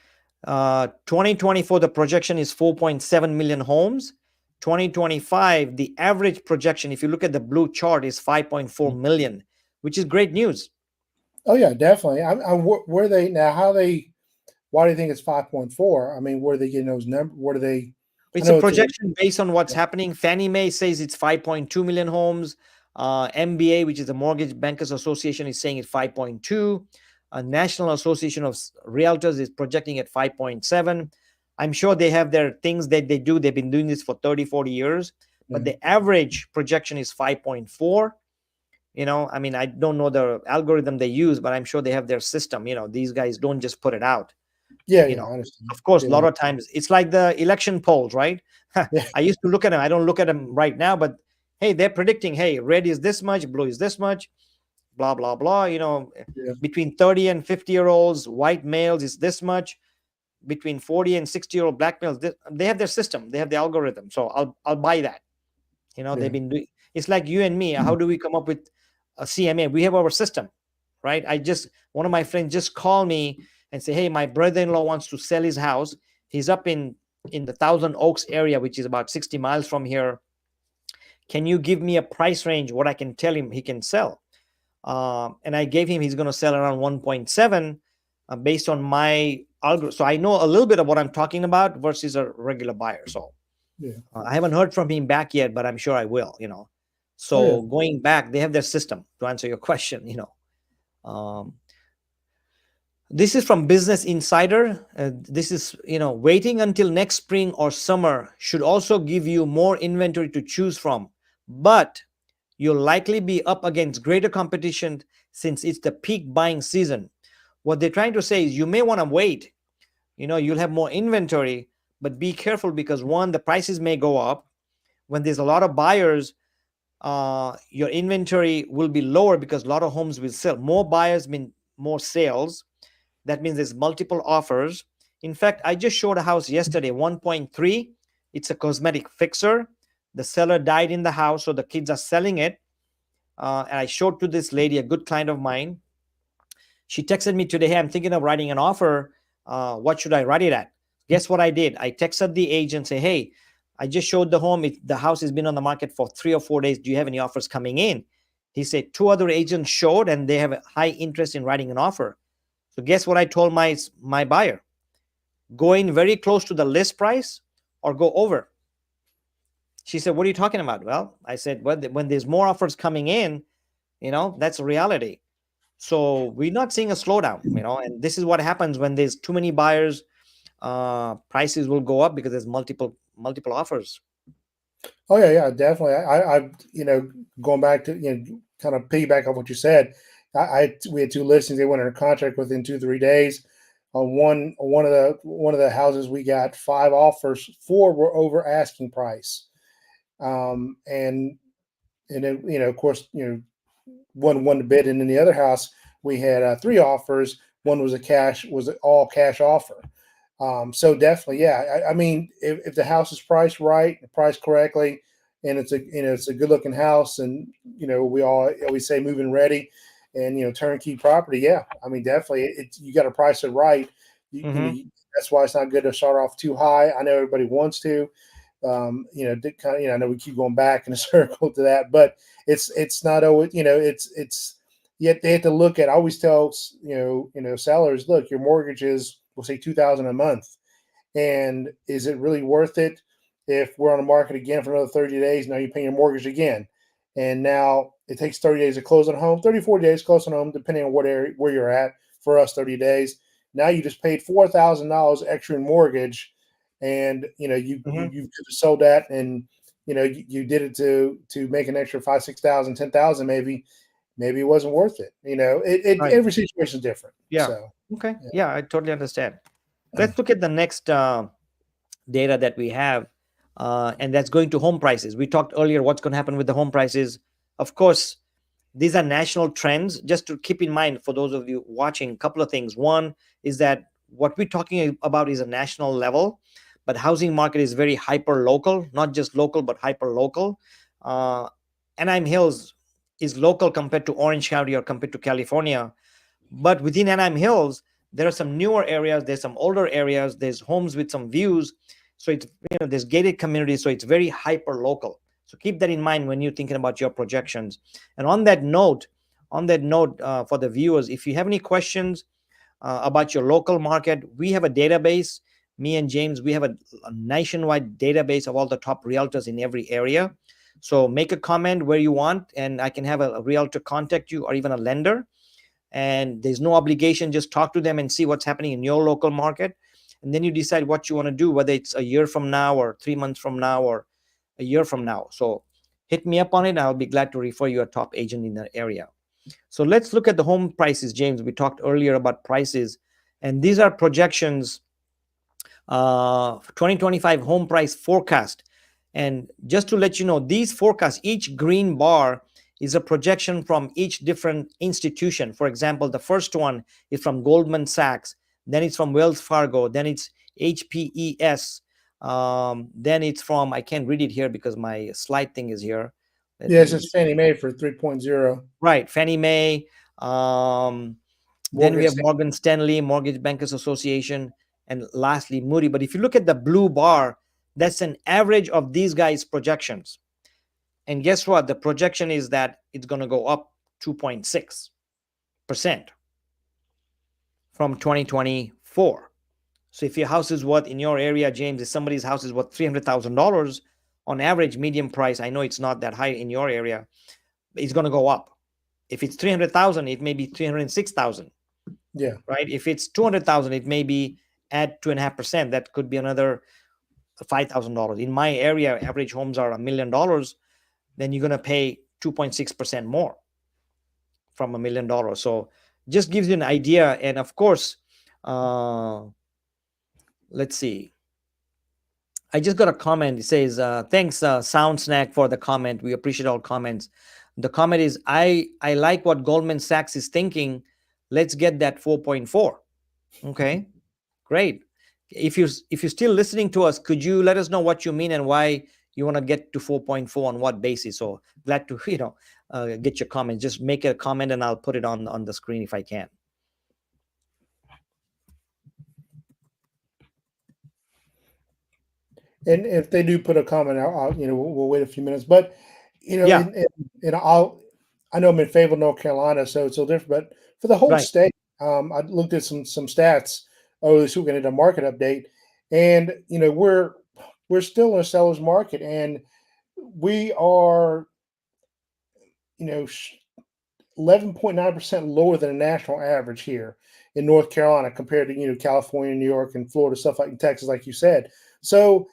A: 2024, the projection is 4.7 million homes. 2025, the average projection, if you look at the blue chart, is 5.4 million, which is great news.
B: Oh yeah, definitely. Where they now? Why do you think it's 5.4? I mean, where are they getting those numbers? What are they?
A: It's a projection based on what's happening. Fannie Mae says it's 5.2 million homes. MBA, which is the Mortgage Bankers Association, is saying it's 5.2. National Association of Realtors is projecting at 5.7. I'm sure they have their things that they do. They've been doing this for 30, 40 years. But the average projection is 5.4. I mean, I don't know the algorithm they use, but I'm sure they have their system. These guys don't just put it out.
B: Yeah, I understand.
A: Of course, a lot of times it's like the election polls, right? I used to look at them. I don't look at them right now, but hey, they're predicting, hey, red is this much, blue is this much, blah, blah, blah. Between 30 and 50-year-olds, white males is this much. Between 40 and 60-year-old black males, they have their system. They have the algorithm. So I'll buy that. They've been doing. It's like you and me. How do we come up with a CMA? We have our system, right? One of my friends just called me and say, hey, my brother-in-law wants to sell his house. He's up in the Thousand Oaks area, which is about 60 miles from here. Can you give me a price range, what I can tell him he can sell? And I gave him, he's going to sell around 1.7 based on my algorithm. So I know a little bit of what I'm talking about versus a regular buyer. So I haven't heard from him back yet, but I'm sure I will, So going back, they have their system to answer your question, This is from Business Insider. This is, waiting until next spring or summer should also give you more inventory to choose from, but you'll likely be up against greater competition since it's the peak buying season. What they're trying to say is you may want to wait. You'll have more inventory, but be careful because one, the prices may go up. When there's a lot of buyers, your inventory will be lower because a lot of homes will sell. More buyers mean more sales. That means there's multiple offers. In fact, I just showed a house yesterday, 1.3. It's a cosmetic fixer. The seller died in the house, so the kids are selling it. And I showed to this lady, a good client of mine. She texted me today, hey, I'm thinking of writing an offer. What should I write it at? Guess what I did? I texted the agent, say, hey, I just showed the home. The house has been on the market for 3 or 4 days. Do you have any offers coming in? He said 2 other agents showed, and they have a high interest in writing an offer. So guess what I told my buyer? Go in very close to the list price or go over. She said, what are you talking about? Well, I said, well, when there's more offers coming in, that's a reality. So we're not seeing a slowdown, and this is what happens when there's too many buyers. Prices will go up because there's multiple offers.
B: Oh yeah, definitely. I going back to kind of piggyback on what you said. We had 2 listings. They went under contract within 2-3 days. On one of the houses, we got 5 offers. 4 were over asking price, and then of course one won the bid, and in the other house we had 3 offers. One was an all cash offer. So definitely, yeah. I mean, if the house is priced right, priced correctly, and it's a good looking house, and we always say move-in ready, and turnkey property. Yeah, I mean, definitely, you got to price it right. That's why it's not good to start off too high. I know everybody wants to. I know we keep going back in a circle to that, but it's not always. It's yet they have to look at. I always tell sellers, look, your mortgage is, we'll say, $2,000 a month, and is it really worth it if we're on the market again for another 30 days? Now you're paying your mortgage again, and now it takes 30 days to close on home, 34 days close on home, depending on what area where you're at. For us, 30 days. Now you just paid $4,000 extra in mortgage, and you could have sold that, and you did it to make an extra 5,000, 6,000, 10,000 maybe. Maybe it wasn't worth it.
A: Right.
B: Every situation is different.
A: Yeah.
B: So.
A: Okay. Yeah, I totally understand. Let's look at the next data that we have, and that's going to home prices. We talked earlier what's going to happen with the home prices. Of course, these are national trends. Just to keep in mind for those of you watching, a couple of things. One is that what we're talking about is a national level, but housing market is very hyper local, not just local but hyper local. uh, Anaheim Hills is local compared to Orange County or compared to California, but within Anaheim Hills there are some newer areas, there's some older areas, there's homes with some views. So it's, there's gated communities, so it's very hyper local. So keep that in mind when you're thinking about your projections. And on that note, for the viewers, if you have any questions about your local market, we have a database. Me and James, we have a nationwide database of all the top realtors in every area. So make a comment where you want, and I can have a realtor contact you, or even a lender. And there's no obligation, just talk to them and see what's happening in your local market, and then you decide what you want to do, whether it's a year from now or 3 months from now or a year from now. So hit me up on it, and I'll be glad to refer you a top agent in that area. So let's look at the home prices, James. We talked earlier about prices, and these are projections, 2025 home price forecast. And just to let you know, these forecasts, each green bar is a projection from each different institution. For example, the first one is from Goldman Sachs, then it's from Wells Fargo, then it's HPES, then it's from, I can't read it here because my slide thing is here. Let
B: Yes,
A: me,
B: it's Fannie Mae for 3.0.
A: right, Fannie Mae. Then we
B: Morgan
A: have
B: Stanley.
A: Morgan Stanley, Mortgage Bankers Association, and lastly Moody. But if you look at the blue bar, that's an average of these guys' projections. And guess what? The projection is that it's going to go up 2.6% from 2024. So if your house is worth, in your area, James, if somebody's house is worth $300,000 on average, medium price, I know it's not that high in your area, it's going to go up. If it's 300,000, it may be 306,000.
B: Yeah.
A: Right. If it's 200,000, it may be at 2.5%. That could be another $5,000. In my area, average homes are $1 million. Then you're going to pay 2.6% more from $1 million. So just gives you an idea. And of course, let's see. I just got a comment. It says, thanks, Sound Snack, for the comment. We appreciate all comments. The comment is, I like what Goldman Sachs is thinking. Let's get that 4.4. Okay, great. If you're still listening to us, could you let us know what you mean and why you want to get to 4.4 on what basis? So glad to get your comments. Just make a comment and I'll put it on the screen if I can.
B: And if they do put a comment out, we'll wait a few minutes. But
A: Yeah.
B: I know I'm in Fayetteville, North Carolina, so it's a little different. But for the whole
A: Right.
B: state, I looked at some stats over this weekend at a market update, and we're still in a seller's market, and we are 11.9% lower than the national average here in North Carolina compared to California, New York, and Florida, stuff like in Texas, like you said. So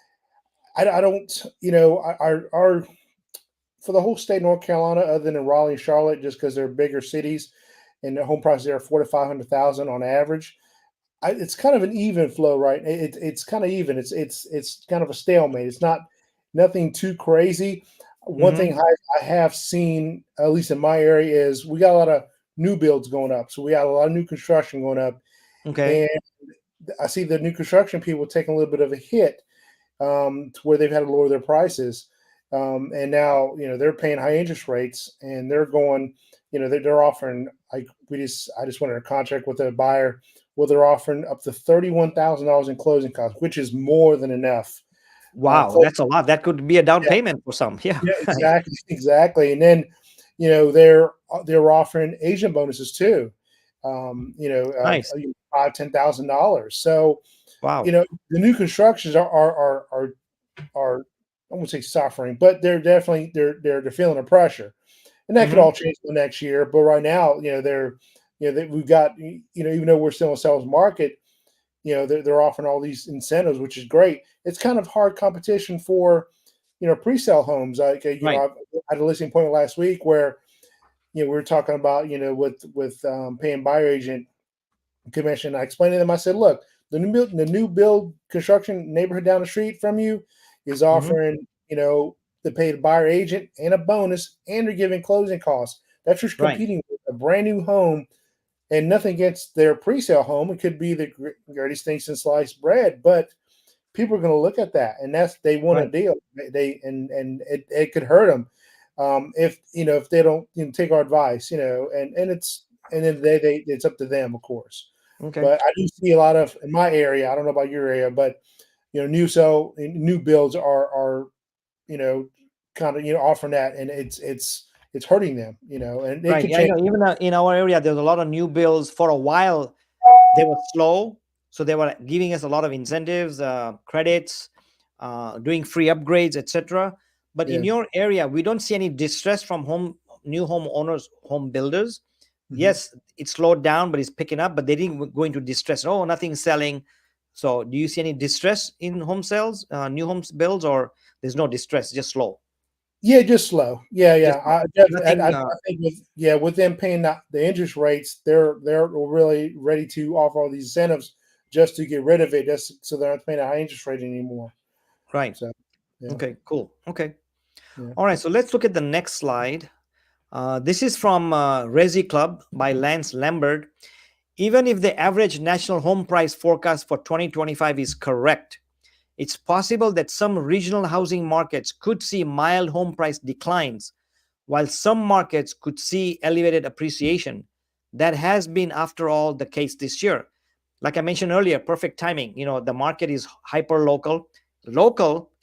B: I don't, our for the whole state of North Carolina, other than Raleigh and Charlotte, just because they're bigger cities and the home prices there are 400,000 to 500,000 on average. It's kind of an even flow, right? It's kind of even. It's kind of a stalemate. It's not nothing too crazy. One thing I have seen, at least in my area, is we got a lot of new builds going up. So we got a lot of new construction going up,
A: Okay.
B: and I see the new construction people taking a little bit of a hit to where they've had to lower their prices. And now, they're paying high interest rates, and they're going, they're offering, I just went in a contract with a buyer where they're offering up to $31,000 in closing costs, which is more than enough.
A: Wow, that's a lot. That could be a down
B: Yeah,
A: payment for some. Yeah.
B: yeah,
A: Right.
B: exactly. And then, they're offering agent bonuses too.
A: Nice.
B: $5,000, $10,000. So,
A: Wow.
B: the new constructions are I won't say suffering, but they're definitely they're feeling the pressure, and that could all change the next year. But right now, we've got even though we're still in a sales market, they're offering all these incentives, which is great. It's kind of hard competition for pre-sale homes. Like
A: Right.
B: I had a listing appointment last week where we were talking about with paying buyer agent commission. I explained to them. I said, look, the new build construction neighborhood down the street from you is offering the paid buyer agent and a bonus, and they're giving closing costs. That's just
A: Right.
B: competing with a brand new home and nothing against their pre-sale home. It could be the greatest thing since sliced bread, but people are going to look at that, and that's they want a
A: Right.
B: deal. They and it could hurt them if if they don't take our advice. And it's and then they it's up to them, of course.
A: Okay.
B: But I do see a lot of in my area. I don't know about your area, but new builds are kind of offering that, and it's hurting them. And it
A: Right.
B: could
A: Yeah, I
B: change.
A: know. Even in our area, there's a lot of new builds. For a while, they were slow, so they were giving us a lot of incentives, credits, doing free upgrades, etc. But in
B: Yeah.
A: your area, we don't see any distress from new home owners, home builders.
B: Mhm.
A: Yes, it slowed down, but it's picking up. But they didn't go into distress. Oh, nothing's selling. So, do you see any distress in home sales, new homes builds, or there's no distress, just slow,
B: Yeah, just slow. Yeah,
A: just
B: yeah.
A: slow.
B: I definitely.
A: Nothing.
B: I think with them paying the interest rates, they're really ready to offer all these incentives just to get rid of it, just so they're not paying a high interest rate anymore.
A: Right.
B: So yeah,
A: Okay. Cool. Okay.
B: yeah.
A: All right. So let's look at the next slide. This is from Resi Club by Lance Lambert. Even if the average national home price forecast for 2025 is correct, it's possible that some regional housing markets could see mild home price declines, while some markets could see elevated appreciation. That has been, after all, the case this year. Like I mentioned earlier, perfect timing. The market is hyper local,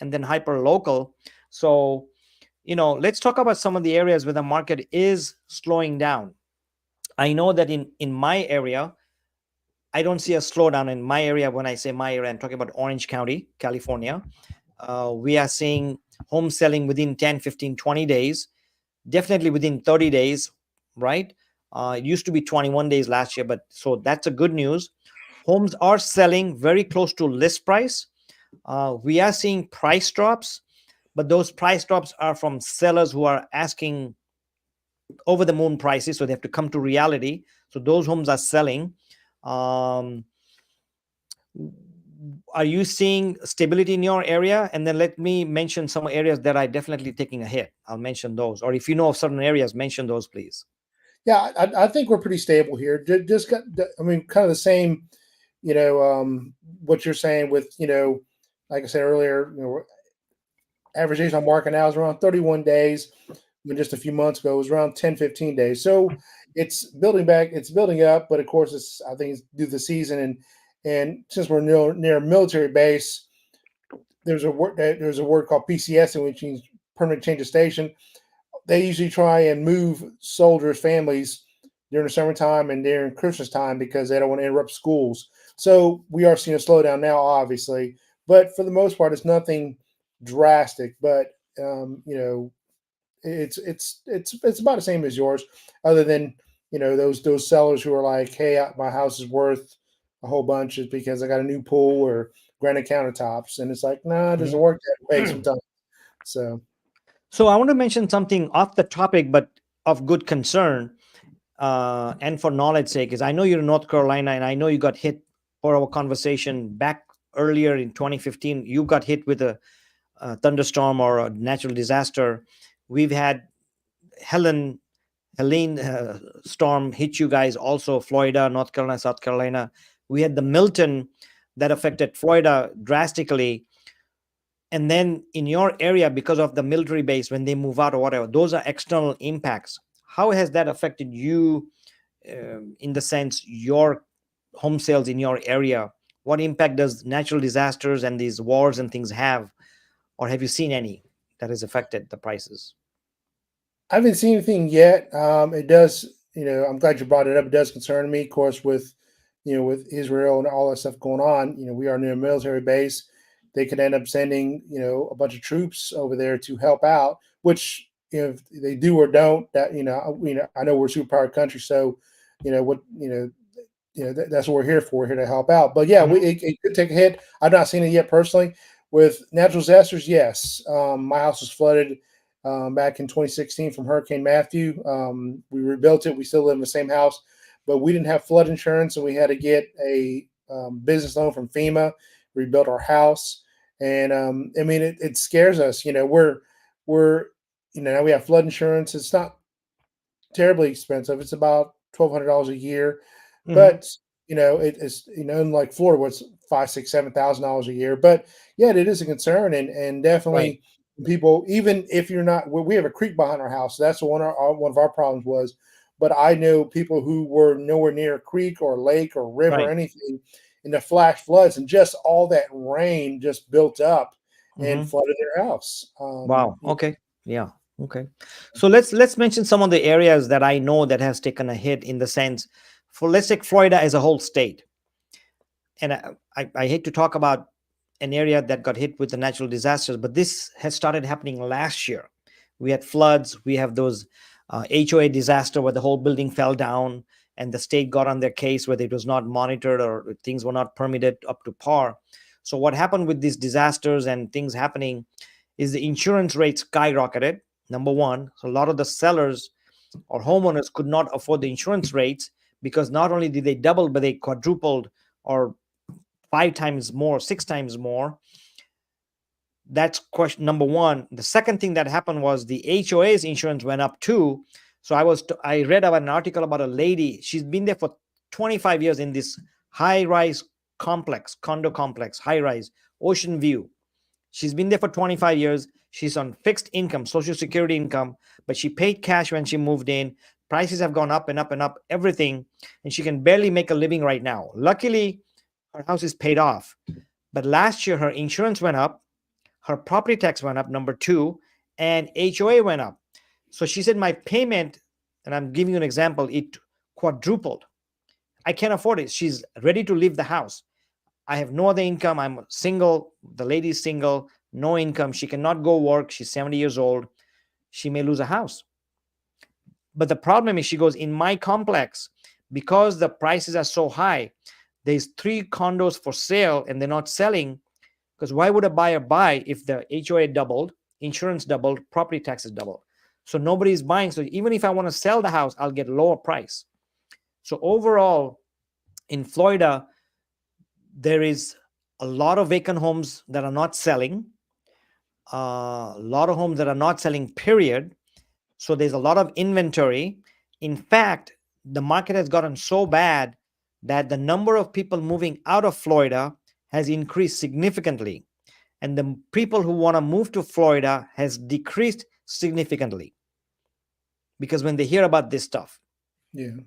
A: and then hyper local. So, let's talk about some of the areas where the market is slowing down. I know that in my area, I don't see a slowdown in my area. When I say my area, I'm talking about Orange County, California. We are seeing home selling within 10, 15, 20 days, definitely within 30 days, right? It used to be 21 days last year, but so that's a good news. Homes are selling very close to list price. We are seeing price drops, but those price drops are from sellers who are asking over the moon prices, so they have to come to reality. So those homes are selling. Um, are you seeing stability in your area? And then let me mention some areas that are definitely taking a hit. I'll mention those. Or if you know of certain areas, mention those, please.
B: Yeah, I think we're pretty stable here. Just got, I mean, kind of the same. What you're saying with like I said earlier, average days on market now is around 31 days. When just a few months ago, it was around 10, 15 days. So it's building back, it's building up, but of course, I think it's due to the season. And since we're near a military base, there's a word called PCS, which means permanent change of station. They usually try and move soldiers' families during the summertime and during Christmas time because they don't want to interrupt schools. So we are seeing a slowdown now, obviously, but for the most part, it's nothing drastic. But it's about the same as yours, other than those sellers who are like, "Hey, my house is worth a whole bunch is because I got a new pool or granite countertops," and it's like, nah, it doesn't work that way sometimes. So
A: So I want to mention something off the topic, but of good concern, and for knowledge sake, is I know you're in North Carolina, and I know you got hit for our conversation back earlier in 2015. You got hit with a thunderstorm or a natural disaster. We've had Helen Helene storm hit you guys also, Florida, North Carolina, South Carolina. We had the Milton that affected Florida drastically. And then in your area, because of the military base, when they move out or whatever, those are external impacts. How has that affected you, in the sense your home sales in your area? What impact does natural disasters and these wars and things have, or have you seen any that has affected the prices?
B: I haven't seen anything yet. It does, I'm glad you brought it up. It does concern me, of course, with Israel and all that stuff going on. We are near a military base. They could end up sending, a bunch of troops over there to help out, which if they do or don't, that I know we're a superpower country, so what that's what we're here for, here to help out. But yeah,
A: Mhm.
B: it could take a hit. I've not seen it yet personally. With natural disasters, yes, my house was flooded back in 2016 from Hurricane Matthew. We rebuilt it. We still live in the same house, but we didn't have flood insurance, and we had to get a business loan from FEMA. Rebuilt our house, and I mean, it scares us. We're now we have flood insurance. It's not terribly expensive. It's about $1,200 a year.
A: Hmm.
B: but it's like Florida, what's 5, 6, $7,000 a year. But yeah, it is a concern, and
A: Right.
B: definitely people, even if you're not, we have a creek behind our house. So that's one of our problems was. But I know people who were nowhere near a creek or a lake or river or
A: Right.
B: anything, in the flash floods, and just all that rain just built up and
A: Hmm.
B: flooded their house.
A: Wow. Okay. Yeah. Okay. So let's mention some of the areas that I know that has taken a hit in the sense for, let's take Florida as a whole state. And I hate to talk about an area that got hit with the natural disasters, but this has started happening last year. We had floods. We have those HOA disaster where the whole building fell down, and the state got on their case whether it was not monitored or things were not permitted up to par. So what happened with these disasters and things happening is the insurance rates skyrocketed. Number one, so a lot of the sellers or homeowners could not afford the insurance rates because not only did they double, but they quadrupled or 5 times more, 6 times more. That's question number one. The second thing that happened was the HOA's insurance went up too. So I read about an article about a lady. She's been there for 25 years in this high rise complex, condo complex, high rise, Ocean View. She's been there for 25 years. She's on fixed income, social security income, but she paid cash when she moved in. Prices have gone up and up and up, everything, and she can barely make a living right now. Luckily, her house is paid off. But last year, her insurance went up, her property tax went up, number two, and HOA went up. So she said, my payment, and I'm giving you an example, it quadrupled. I can't afford it. She's ready to leave the house. I have no other income. I'm single. The lady's single, no income. She cannot go work. She's 70 years old. She may lose a house. But the problem is, she goes, in my complex, because the prices are so high, there's 3 condos for sale and they're not selling. Because why would a buyer buy if the HOA doubled, insurance doubled, property taxes doubled? So nobody's buying. So even if I want to sell the house, I'll get lower price. So overall, in Florida, there is a lot of vacant homes that are not selling, a lot of homes that are not selling, period. So there's a lot of inventory. In fact, the market has gotten so bad that the number of people moving out of Florida has increased significantly. And the people who want to move to Florida has decreased significantly because when they hear about this stuff,
B: Yeah.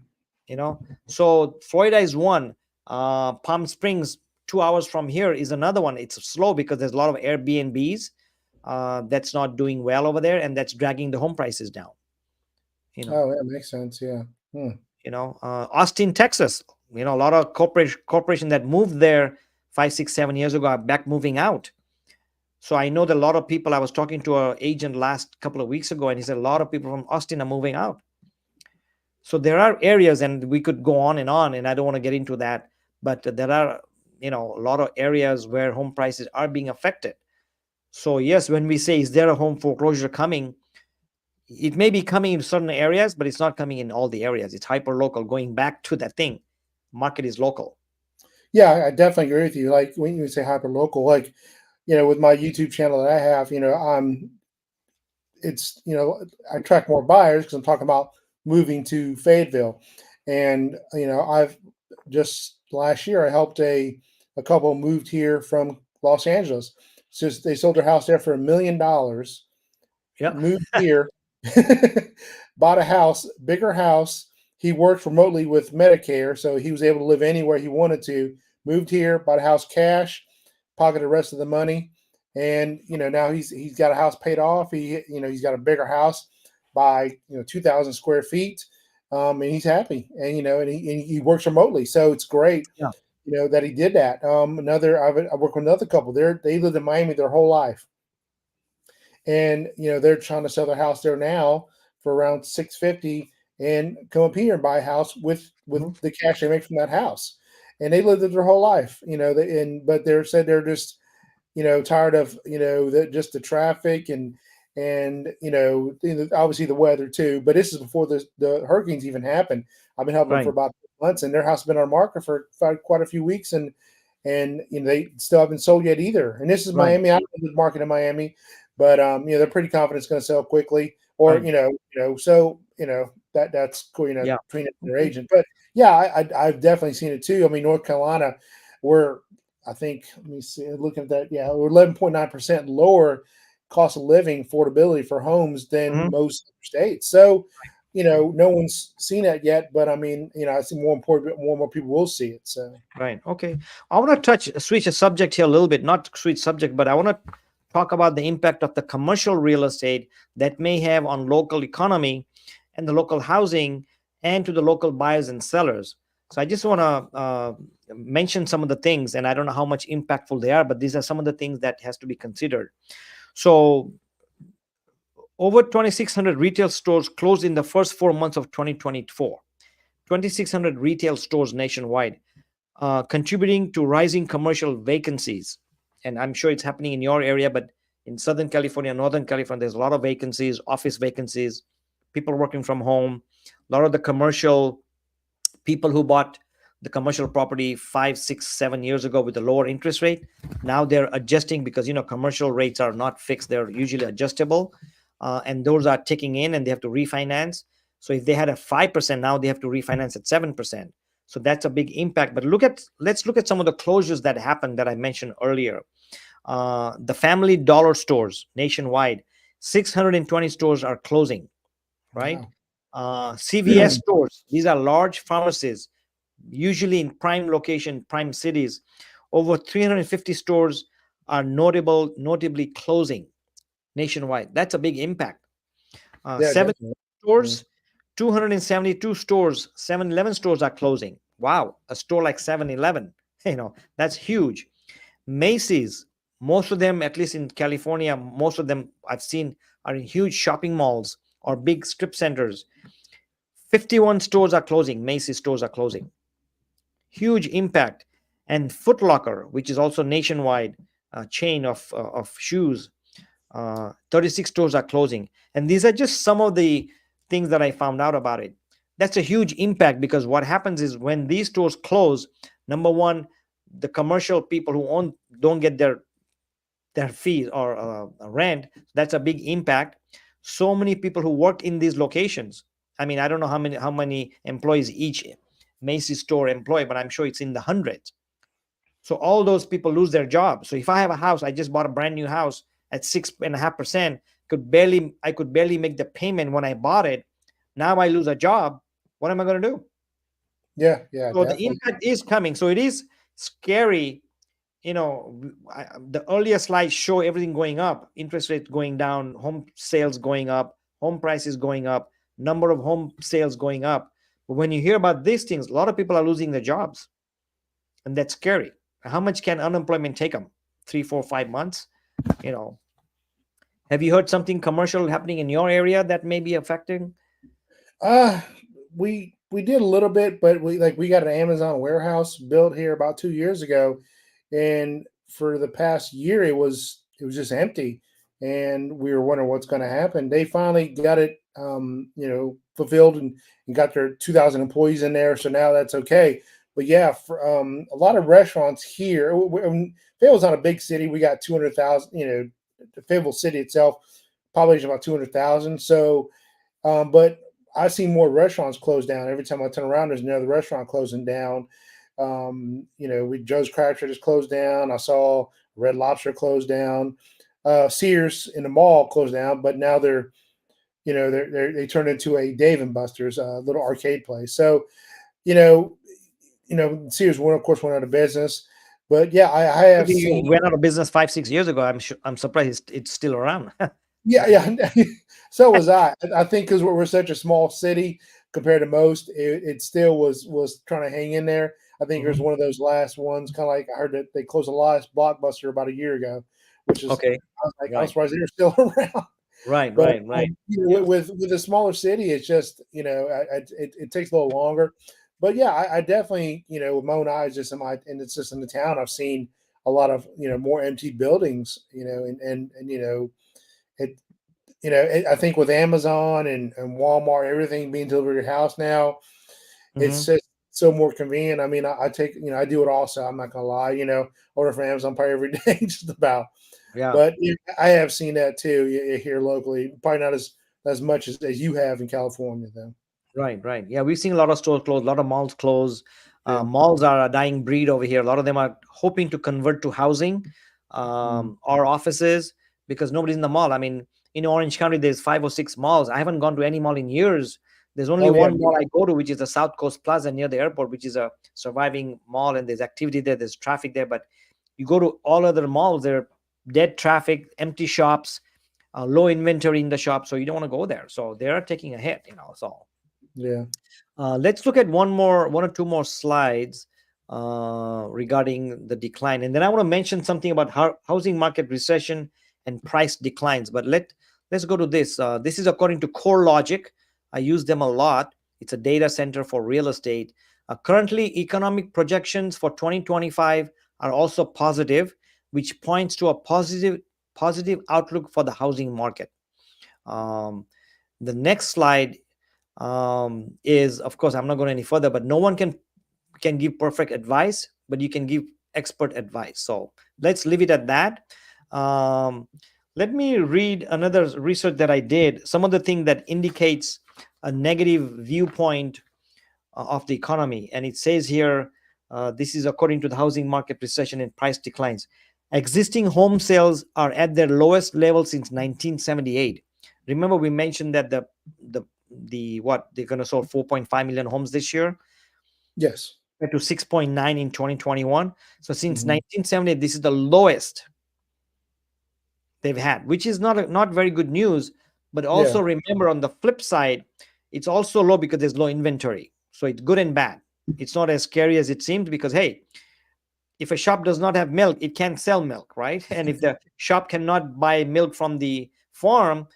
A: you know. So Florida is one. Palm Springs, 2 hours from here, is another one. It's slow because there's a lot of Airbnbs that's not doing well over there, and that's dragging the home prices down. You know,
B: Oh, that makes sense. Yeah. Hmm.
A: Austin, Texas. A lot of corporation that moved there 5, 6, 7 years ago are back moving out. So I know that a lot of people. I was talking to an agent last couple of weeks ago, and he said a lot of people from Austin are moving out. So there are areas, and we could go on, and I don't want to get into that, but there are, a lot of areas where home prices are being affected. So yes, when we say, is there a home foreclosure coming? It may be coming in certain areas, but it's not coming in all the areas. It's hyper local. Going back to that thing, market is local.
B: Yeah, I definitely agree with you. Like when you say hyper local, like with my YouTube channel that I have, it's I attract more buyers because I'm talking about moving to Fayetteville, and I've just last year I helped a couple moved here from Los Angeles. So they sold their house there for $1 million,
A: Yeah.
B: moved here, bought a house, bigger house. He worked remotely with Medicare, so he was able to live anywhere he wanted to. Moved here, bought a house cash, pocketed the rest of the money, and now he's got a house paid off. He's got a bigger house by 2,000 square feet, and he's happy. And he works remotely, so it's great.
A: Yeah.
B: That he did that. I work with another couple. They lived in Miami their whole life, and they're trying to sell their house there now for around 650 and come up here and buy a house with
A: Mhm.
B: the cash they make from that house. And they lived it their whole life, but they're said they're just tired of just the traffic and obviously the weather too. But this is before the hurricanes even happened. I've been helping them for
A: Right.
B: about months, and their house has been on market for quite a few weeks, and they still haven't sold yet either. And this is
A: Right.
B: Miami. I don't know the market in Miami, but they're pretty confident it's going to sell quickly. Or
A: Right.
B: so that's cool,
A: Yeah.
B: between their
A: Okay.
B: agent. But yeah, I've definitely seen it too. I mean, North Carolina, we're I think let me see, looking at that, yeah, we're 11.9% lower cost of living affordability for homes than
A: Mhm.
B: most states. So, no one's seen that yet, but I mean, I see more important, more and more people will see it. So
A: Right. Okay. I want to switch a subject here a little bit, not switch subject, but I want to talk about the impact of the commercial real estate that may have on local economy and the local housing and to the local buyers and sellers. So I just want to mention some of the things, and I don't know how much impactful they are, but these are some of the things that has to be considered. So over 2,600 retail stores closed in the first 4 months of 2024. 2,600 retail stores nationwide, contributing to rising commercial vacancies. And I'm sure it's happening in your area, but in Southern California, Northern California, there's a lot of vacancies, office vacancies, people working from home, a lot of the commercial people who bought the commercial property 5, 6, 7 years ago with a lower interest rate. Now they're adjusting because commercial rates are not fixed; they're usually adjustable, and those are ticking in, and they have to refinance. So if they had a 5%, now they have to refinance at 7%. So that's a big impact. But let's look at some of the closures that happened that I mentioned earlier. The Family Dollar stores nationwide, 620 stores are closing, right?
B: wow.
A: CVS stores, these are large pharmacies, usually in prime location, prime cities. Over 350 stores are notably closing nationwide. That's a big impact.
B: Yeah,
A: Seven
B: definitely. Yeah.
A: stores, 272 stores, 7-Eleven stores are closing. Wow, a store like 7-Eleven, that's huge. Macy's, most of them, at least in California, most of them I've seen are in huge shopping malls or big strip centers. 51 stores are closing. Macy's stores are closing. Huge impact. And Foot Locker, which is also nationwide chain of shoes, 36 stores are closing. And these are just some of the things that I found out about it. That's a huge impact because what happens is when these stores close, number one, the commercial people who own don't get their fees or rent. That's a big impact. So many people who work in these locations. I mean, I don't know how many employees each Macy's store employ, but I'm sure it's in the hundreds. So all those people lose their jobs. So if I have a house, I just bought a brand new house at 6.5%, I could barely make the payment when I bought it. Now I lose a job. What am I going to do?
B: Yeah, yeah,
A: So the
B: definitely.
A: impact is coming. So it is scary. The earlier slides show everything going up, interest rates going down, home sales going up, home prices going up, number of home sales going up. But when you hear about these things, a lot of people are losing their jobs, and that's scary. How much can unemployment take them? 3, 4, 5 months? You know, have you heard something commercial happening in your area that may be affecting?
B: Uh we did a little bit, but we got an Amazon warehouse built here about 2 years ago, and for the past year it was just empty, and we were wondering what's going to happen. They finally got it, fulfilled, and got their 2,000 employees in there, so now that's okay. But yeah, for a lot of restaurants here, Fayetteville's not a big city. We got 200,000. The Fayetteville city itself population about 200,000. So but I've seen more restaurants close down. Every time I turn around, there's another restaurant closing down. We Joe's Crabtree just closed down. I saw Red Lobster closed down. Sears in the mall closed down, but now they turned into a Dave and Buster's, little arcade place. So you know, Sears of course went out of business. But yeah, I have
A: Maybe you
B: seen.
A: went out of business 6 years ago. I'm surprised it's still around.
B: Yeah, yeah. So was I. I think because we're such a small city compared to most, it still was trying to hang in there. I think it was
A: Mhm.
B: one of those last ones, kind of like I heard that they closed the last Blockbuster about a year ago, which is
A: Okay.
B: I'm
A: Right.
B: surprised they're still around.
A: Right.
B: But
A: Right. Right. Yeah.
B: with a smaller city, it's just it takes a little longer. But yeah, I definitely with my own eyes, and it's just in the town, I've seen a lot of more empty buildings, and it I think with Amazon and Walmart, everything being delivered to your house now, it's
A: Hmm.
B: just so more convenient. I mean, I take, I do it also. I'm not gonna lie, order from Amazon probably every day, just about.
A: Yeah.
B: But I have seen that too here locally. Probably not as as much as you have in California, though.
A: Right, right. Yeah, we've seen a lot of stores close, a lot of malls close.
B: Yeah.
A: Malls are a dying breed over here. A lot of them are hoping to convert to housing
B: Mm.
A: or offices because nobody's in the mall. I mean, in Orange County, there's 5 or 6 malls. I haven't gone to any mall in years. There's only
B: Oh yeah.
A: one mall I go to, which is the South Coast Plaza near the airport, which is a surviving mall, and there's activity there, there's traffic there. But you go to all other malls, there are dead traffic, empty shops, low inventory in the shop, so you don't want to go there. So they are taking a hit, So
B: Yeah.
A: let's look at one or two more slides regarding the decline, and then I want to mention something about housing market recession and price declines. But let's go to this. This is according to CoreLogic. I use them a lot. It's a data center for real estate. Currently, economic projections for 2025 are also positive, which points to a positive outlook for the housing market. Um, the next slide is, of course, I'm not going any further, but no one can give perfect advice, but you can give expert advice. So let's leave it at that. Let me read another research that I did. Some of the thing that indicates a negative viewpoint of the economy, and it says here, this is according to the housing market recession and price declines. Existing home sales are at their lowest level since 1978. Remember, we mentioned that the what they're going to sell 4.5 million homes this year
B: Yes.
A: to 6.9 in 2021. So since
B: Mhm.
A: 1978, this is the lowest they've had, which is not very good news. But also
B: Yeah.
A: remember, on the flip side, it's also low because there's low inventory. So it's good and bad. It's not as scary as it seems, because hey, if a shop does not have milk, it can't sell milk, right? And if the shop cannot buy milk from the farm,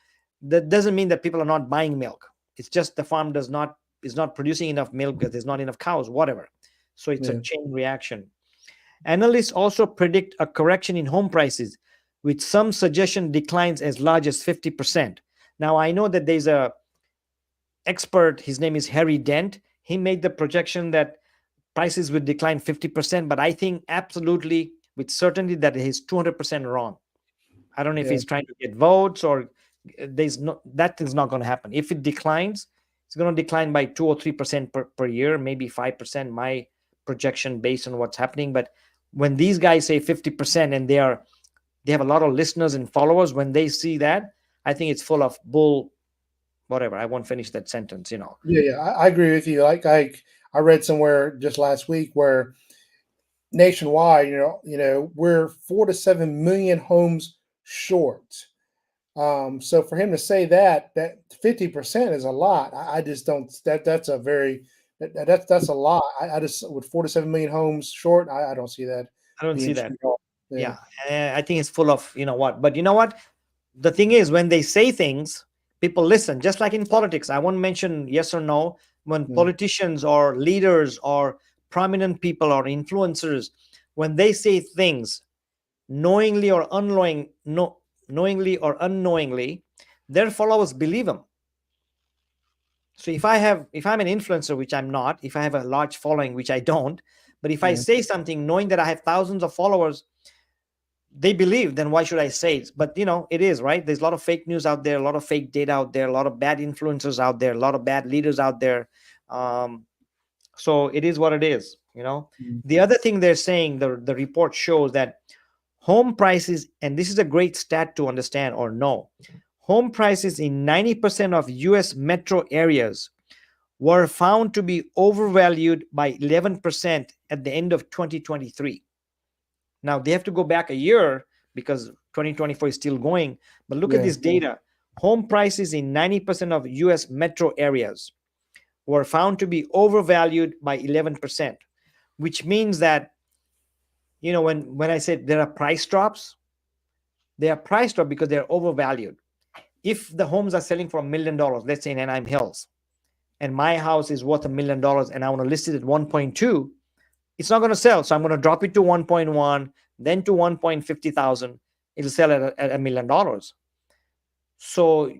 A: that doesn't mean that people are not buying milk. It's just the farm is not producing enough milk because there's not enough cows, whatever. So it's a
B: Yeah.
A: chain reaction. Analysts also predict a correction in home prices, with some suggestion declines as large as 50%. Now, I know that there's a expert, his name is Harry Dent. He made the projection that prices would decline 50%, but I think absolutely with certainty that he's 200% wrong. I don't know if
B: Yeah.
A: he's trying to get votes, or there's no, that is not going to happen. If it declines, it's going to decline by 2 or 3% per year, maybe 5%, my projection based on what's happening. But when these guys say 50%, and they have a lot of listeners and followers, when they see that, I think it's full of bull, whatever. I won't finish that sentence.
B: Yeah. Yeah. I agree with you. Like I read somewhere just last week where nationwide, we're 4 to 7 million homes short. So for him to say that 50% is a lot, I just don't. That's a very that's a lot. I just, with 4 to 7 million homes short, I don't see that
A: I don't see
B: being
A: that.
B: true at all. Yeah.
A: Yeah, I think it's full of what. But you know what? The thing is, when they say things, people listen. Just like in politics, I won't mention yes or no. When
B: Mm.
A: politicians or leaders or prominent people or influencers, when they say things, knowingly or knowingly or unknowingly, their followers believe them. So if I'm an influencer, which I'm not, if I have a large following, which I don't, but if I
B: Yeah.
A: say something knowing that I have thousands of followers, they believe, then why should I say it? But it is right. There's a lot of fake news out there, a lot of fake data out there, a lot of bad influencers out there, a lot of bad leaders out there. So it is what it is.
B: Mm.
A: The other thing they're saying, the report shows that home prices, and this is a great stat to understand or know, home prices in 90% of US metro areas were found to be overvalued by 11% at the end of 2023. Now they have to go back a year because 2024 is still going. But look at
B: Yeah.
A: this data. Home prices in 90% of US metro areas were found to be overvalued by 11%, which means that, when I said there are price drops, they are price drop because they're overvalued. If the homes are selling for $1 million, let's say in Anaheim Hills, and my house is worth $1 million and I want to list it at 1.2, it's not going to sell. So I'm going to drop it to 1.1, then to 1.50,000. It'll sell at $1 million. So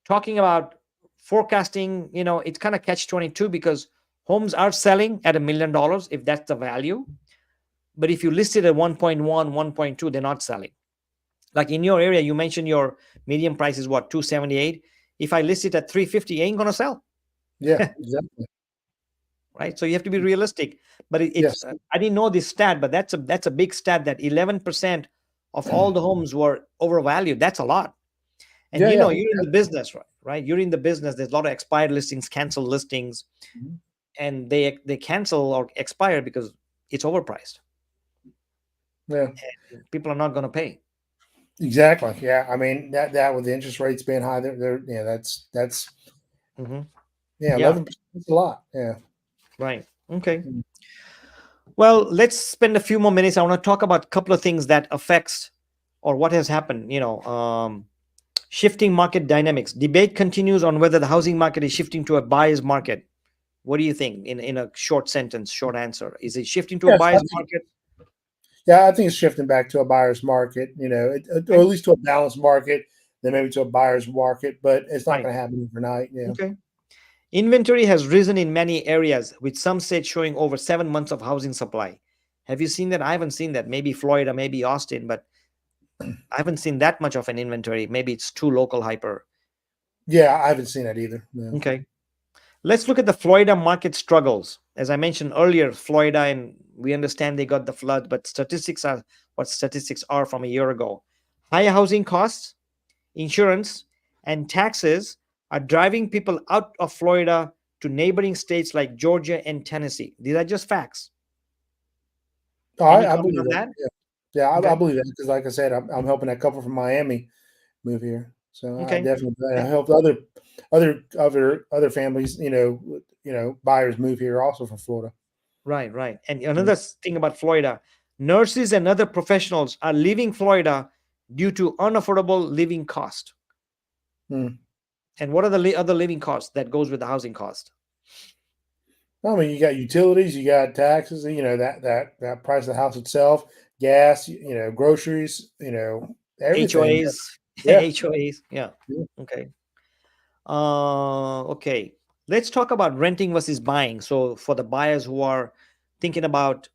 A: talking about forecasting, it's kind of catch 22, because homes are selling at $1 million if that's the value. But if you list it at 1.1, 1.2, they're not selling. Like in your area, you mentioned your median price is what, 278. If I list it at 350, it ain't gonna sell,
B: Yeah, exactly.
A: right? So you have to be realistic. But it's
B: Yes.
A: I didn't know this stat, but that's a big stat that 11% of all the homes were overvalued. That's a lot. And
B: Yeah, yeah.
A: you're in the business, right? Right? You're in the business. There's a lot of expired listings, canceled listings,
B: Mhm.
A: and they cancel or expire because it's overpriced.
B: Yeah,
A: People are not going to pay.
B: exactly. Yeah, I mean that with the interest rates being high, they're yeah, that's
A: Hmm.
B: yeah,
A: Yeah,
B: 11% is a lot. Yeah.
A: right. Okay.
B: Mm.
A: Well, let's spend a few more minutes. I want to talk about a couple of things that affects or what has happened. Shifting market dynamics. Debate continues on whether the housing market is shifting to a buyer's market. What do you think? In a short sentence, short answer, is it shifting to a
B: Yes,
A: buyer's market?
B: I think it's shifting back to a buyer's market. Or
A: Okay.
B: at least to a balanced market, then maybe to a buyer's market. But it's not
A: Right.
B: going to happen overnight. Yeah.
A: Okay. Inventory has risen in many areas, with some states showing over 7 months of housing supply. Have you seen that? I haven't seen that. Maybe Florida, maybe Austin, but I haven't seen that much of an inventory. Maybe it's too local hyper.
B: Yeah, I haven't seen that either. No.
A: Okay. Let's look at the Florida market struggles. As I mentioned earlier, Florida, and we understand they got the flood, but statistics are what statistics are from a year ago. Higher housing costs, insurance, and taxes are driving people out of Florida to neighboring states like Georgia and Tennessee. These are just facts.
B: Oh,
A: Any
B: I
A: comment
B: believe
A: on
B: that.
A: that?
B: Yeah. Yeah, I
A: Okay.
B: believe that because, like I said, I'm helping that couple from Miami move here. So I
A: Okay.
B: definitely I
A: Yeah.
B: helped other families, buyers move here also from Florida.
A: Right, right. And
B: Yeah.
A: another thing about Florida, nurses and other professionals are leaving Florida due to unaffordable living cost.
B: Mm.
A: And what are the other living costs that goes with the housing cost?
B: I mean, you got utilities, you got taxes, that price of the house itself, gas, groceries, everything.
A: HOAs,
B: Yeah.
A: HOAs. Yeah.
B: Yeah.
A: Okay. Okay. Let's talk about renting versus buying. So for the buyers who are thinking about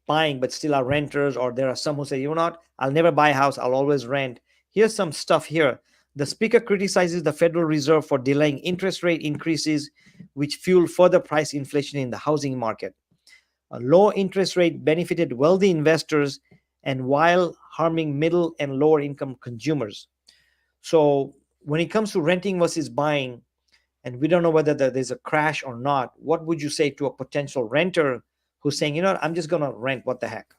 A: buying but still are renters, or there are some who say, you know what, I'll never buy a house, I'll always rent. Here's some stuff here. The speaker criticizes the Federal Reserve for delaying interest rate increases, which fuel further price inflation in the housing market. A low interest rate benefited wealthy investors and while harming middle and lower income consumers. So when it comes to renting versus buying, and we don't know whether there's a crash or not, what would you say to a potential renter who's saying, you know what, I'm just going to rent, what the heck?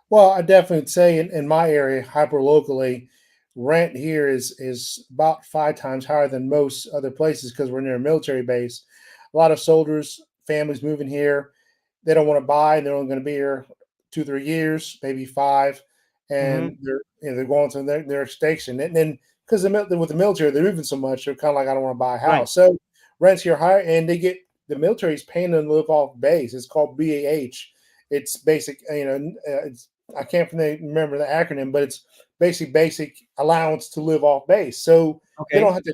B: Well, I definitely would say in my area, hyper locally, rent here is about 5 times higher than most other places because we're near a military base. A lot of soldiers, families moving here, they don't want to buy. They're only going to be here 2, 3 years, maybe five,
A: Hmm.
B: and they're going to their station. And then because with the military, they're moving so much, they're kind of like, I don't want to buy a
A: Right.
B: house. So rents here higher, and they get the military's paying them to live off base. It's called BAH. It's basic. I can't remember the acronym, but it's basic allowance to live off base. So they don't
A: Okay.
B: have to.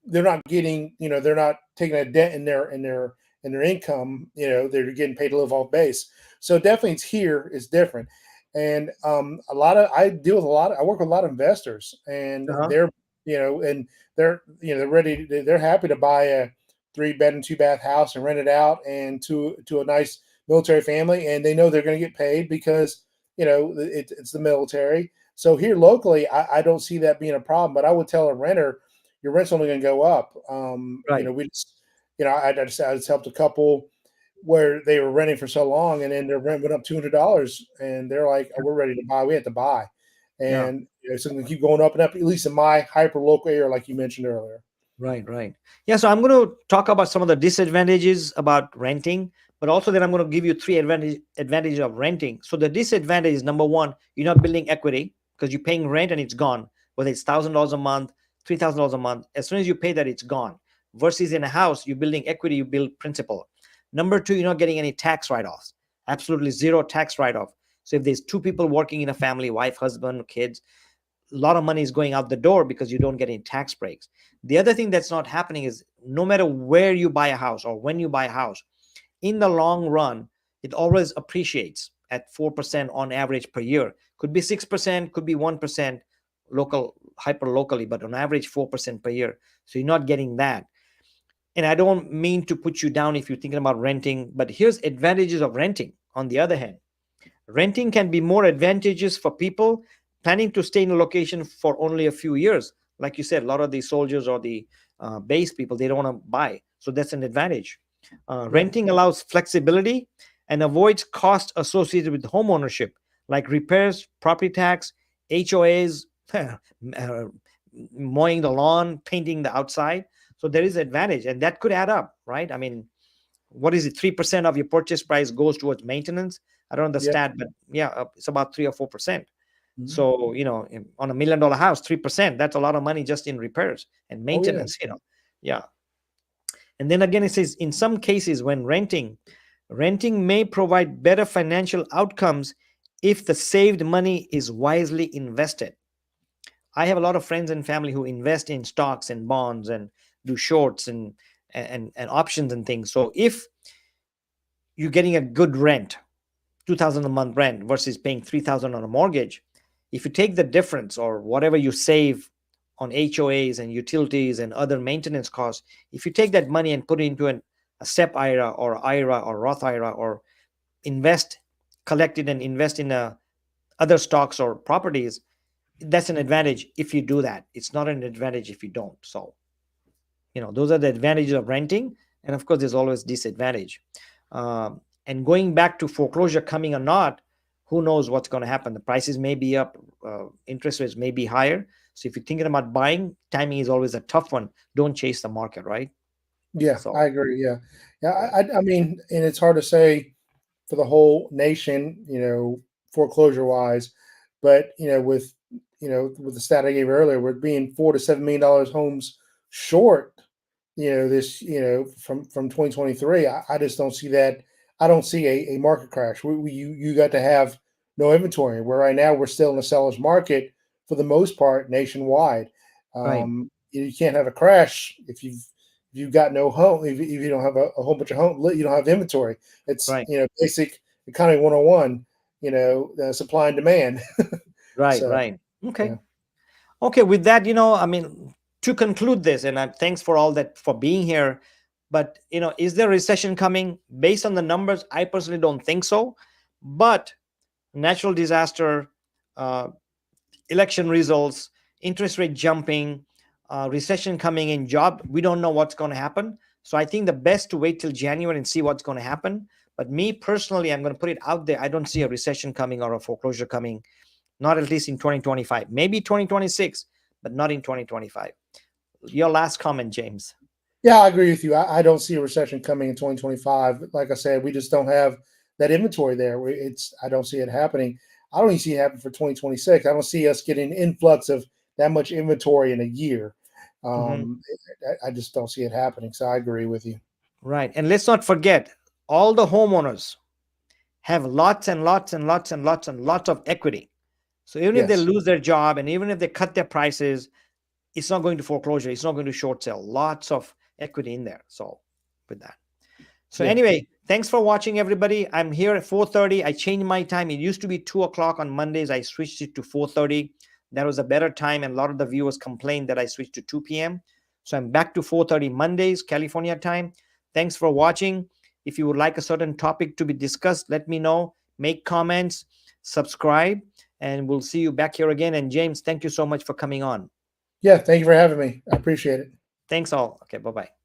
B: They're not getting. They're not taking a dent in their income. They're getting paid to live off base. So definitely, it's here is different. And I deal with a lot. I work with a lot of investors, and
A: Uh-huh.
B: they're ready. They're happy to buy a 3 bedroom, 2 bath house and rent it out, and to a nice military family, and they know they're going to get paid because it's the military. So here locally, I don't see that being a problem. But I would tell a renter, your rent's only going to go up.
A: Right.
B: We just, I just helped a couple where they were renting for so long, and then their rent went up $200, and they're like, oh, "We're ready to buy. We have to buy,"
A: Yeah.
B: and it's going to keep going up and up. At least in my hyper local area, like you mentioned earlier.
A: Right, right. Yeah, so I'm going to talk about some of the disadvantages about renting, but also then I'm going to give you three advantages of renting. So the disadvantage is number one, you're not building equity because you're paying rent and it's gone, whether it's $1,000 a month, $3,000 a month. As soon as you pay that, it's gone. Versus in a house, you're building equity, you build principal. Number two, you're not getting any tax write-offs. Absolutely zero tax write-off. So if there's two people working in a family, wife, husband, kids, a lot of money is going out the door because you don't get any tax breaks. The other thing that's not happening is no matter where you buy a house or when you buy a house, in the long run, it always appreciates at 4% on average per year. Could be 6%, could be 1%. hyper locally, but on average 4% per year. So you're not getting that. And I don't mean to put you down if you're thinking about renting, but here's advantages of renting. On the other hand, renting can be more advantageous for people planning to stay in a location for only a few years. Like you said, a lot of the soldiers or the base people, they don't want to buy. So that's an advantage.
B: Yeah.
A: Renting allows flexibility and avoids costs associated with home ownership, like repairs, property tax, HOAs, mowing the lawn, painting the outside. So there is advantage, and that could add up, right? I mean, what is it? 3% of your purchase price goes towards maintenance. I don't know the
B: Yeah.
A: stat, but yeah, it's about 3 or 4%.
B: Mhm.
A: So, on $1 million house, 3%, that's a lot of money just in repairs and
B: Oh yeah.
A: maintenance. Yeah. And then again, it says in some cases when renting may provide better financial outcomes if the saved money is wisely invested. I have a lot of friends and family who invest in stocks and bonds and do shorts and options and things. So if you're getting a good rent, 2000 a month rent versus paying 3000 on a mortgage, if you take the difference or whatever you save on HOAs and utilities and other maintenance costs, if you take that money and put it into a SEP IRA or IRA or Roth IRA, or collect it and invest in other stocks or properties, that's an advantage if you do that. It's not an advantage if you don't. So, those are the advantages of renting. And of course, there's always disadvantage. And going back to foreclosure coming or not, who knows what's going to happen? The prices may be up, interest rates may be higher. So if you're thinking about buying, timing is always a tough one. Don't chase the market, right?
B: Yeah,
A: So,
B: I agree. Yeah. Yeah.
A: yeah.
B: I mean, and it's hard to say for the whole nation, foreclosure wise, but with the stat I gave earlier, we're being $4 to $7 million homes short, this, from 2023. I just don't see that. I don't see a market crash. You got to have no inventory. Where right now we're still in a seller's market for the most part nationwide.
A: Right,
B: You can't have a crash if you've got no home. If you don't have a whole bunch of home, you don't have inventory. It's
A: right,
B: basic economy 101. Supply and demand.
A: right,
B: So
A: right. Okay.
B: yeah,
A: Okay, with that, I mean, to conclude this, and thanks for all that for being here. But is there a recession coming? Based on the numbers, I personally don't think so. But natural disaster, uh, election results, interest rate jumping, recession coming in, job, we don't know what's going to happen. So I think the best to wait till January and see what's going to happen. But me personally, I'm going to put it out there. I don't see a recession coming or a foreclosure coming, not at least in 2025, maybe 2026, but not in 2025. Your last comment, James.
B: yeah, I agree with you. I don't see a recession coming in 2025. Like I said, we just don't have that inventory there. I don't see it happening. I don't even see it happen for 2026. I don't see us getting an influx of that much inventory in a year.
A: Mhm.
B: Um, I just don't see it happening. So I agree with you.
A: Right. And let's not forget, all the homeowners have lots and lots and lots and lots and lots of equity. So even if they
B: Yes.
A: lose their job and even if they cut their prices, it's not going to foreclosure. It's not going to short sell. Lots of equity in there. So with that. So
B: Yeah.
A: anyway, thanks for watching, everybody. I'm here at 4:30. I changed my time. It used to be 2 o'clock on Mondays. I switched it to 4:30. That was a better time, and a lot of the viewers complained that I switched to 2 p.m. So I'm back to 4:30 Mondays, California time. Thanks for watching. If you would like a certain topic to be discussed, let me know. Make comments, subscribe, and we'll see you back here again. And James, thank you so much for coming on.
B: Yeah. Thank you for having me. I appreciate it.
A: Thanks all. Okay, bye bye.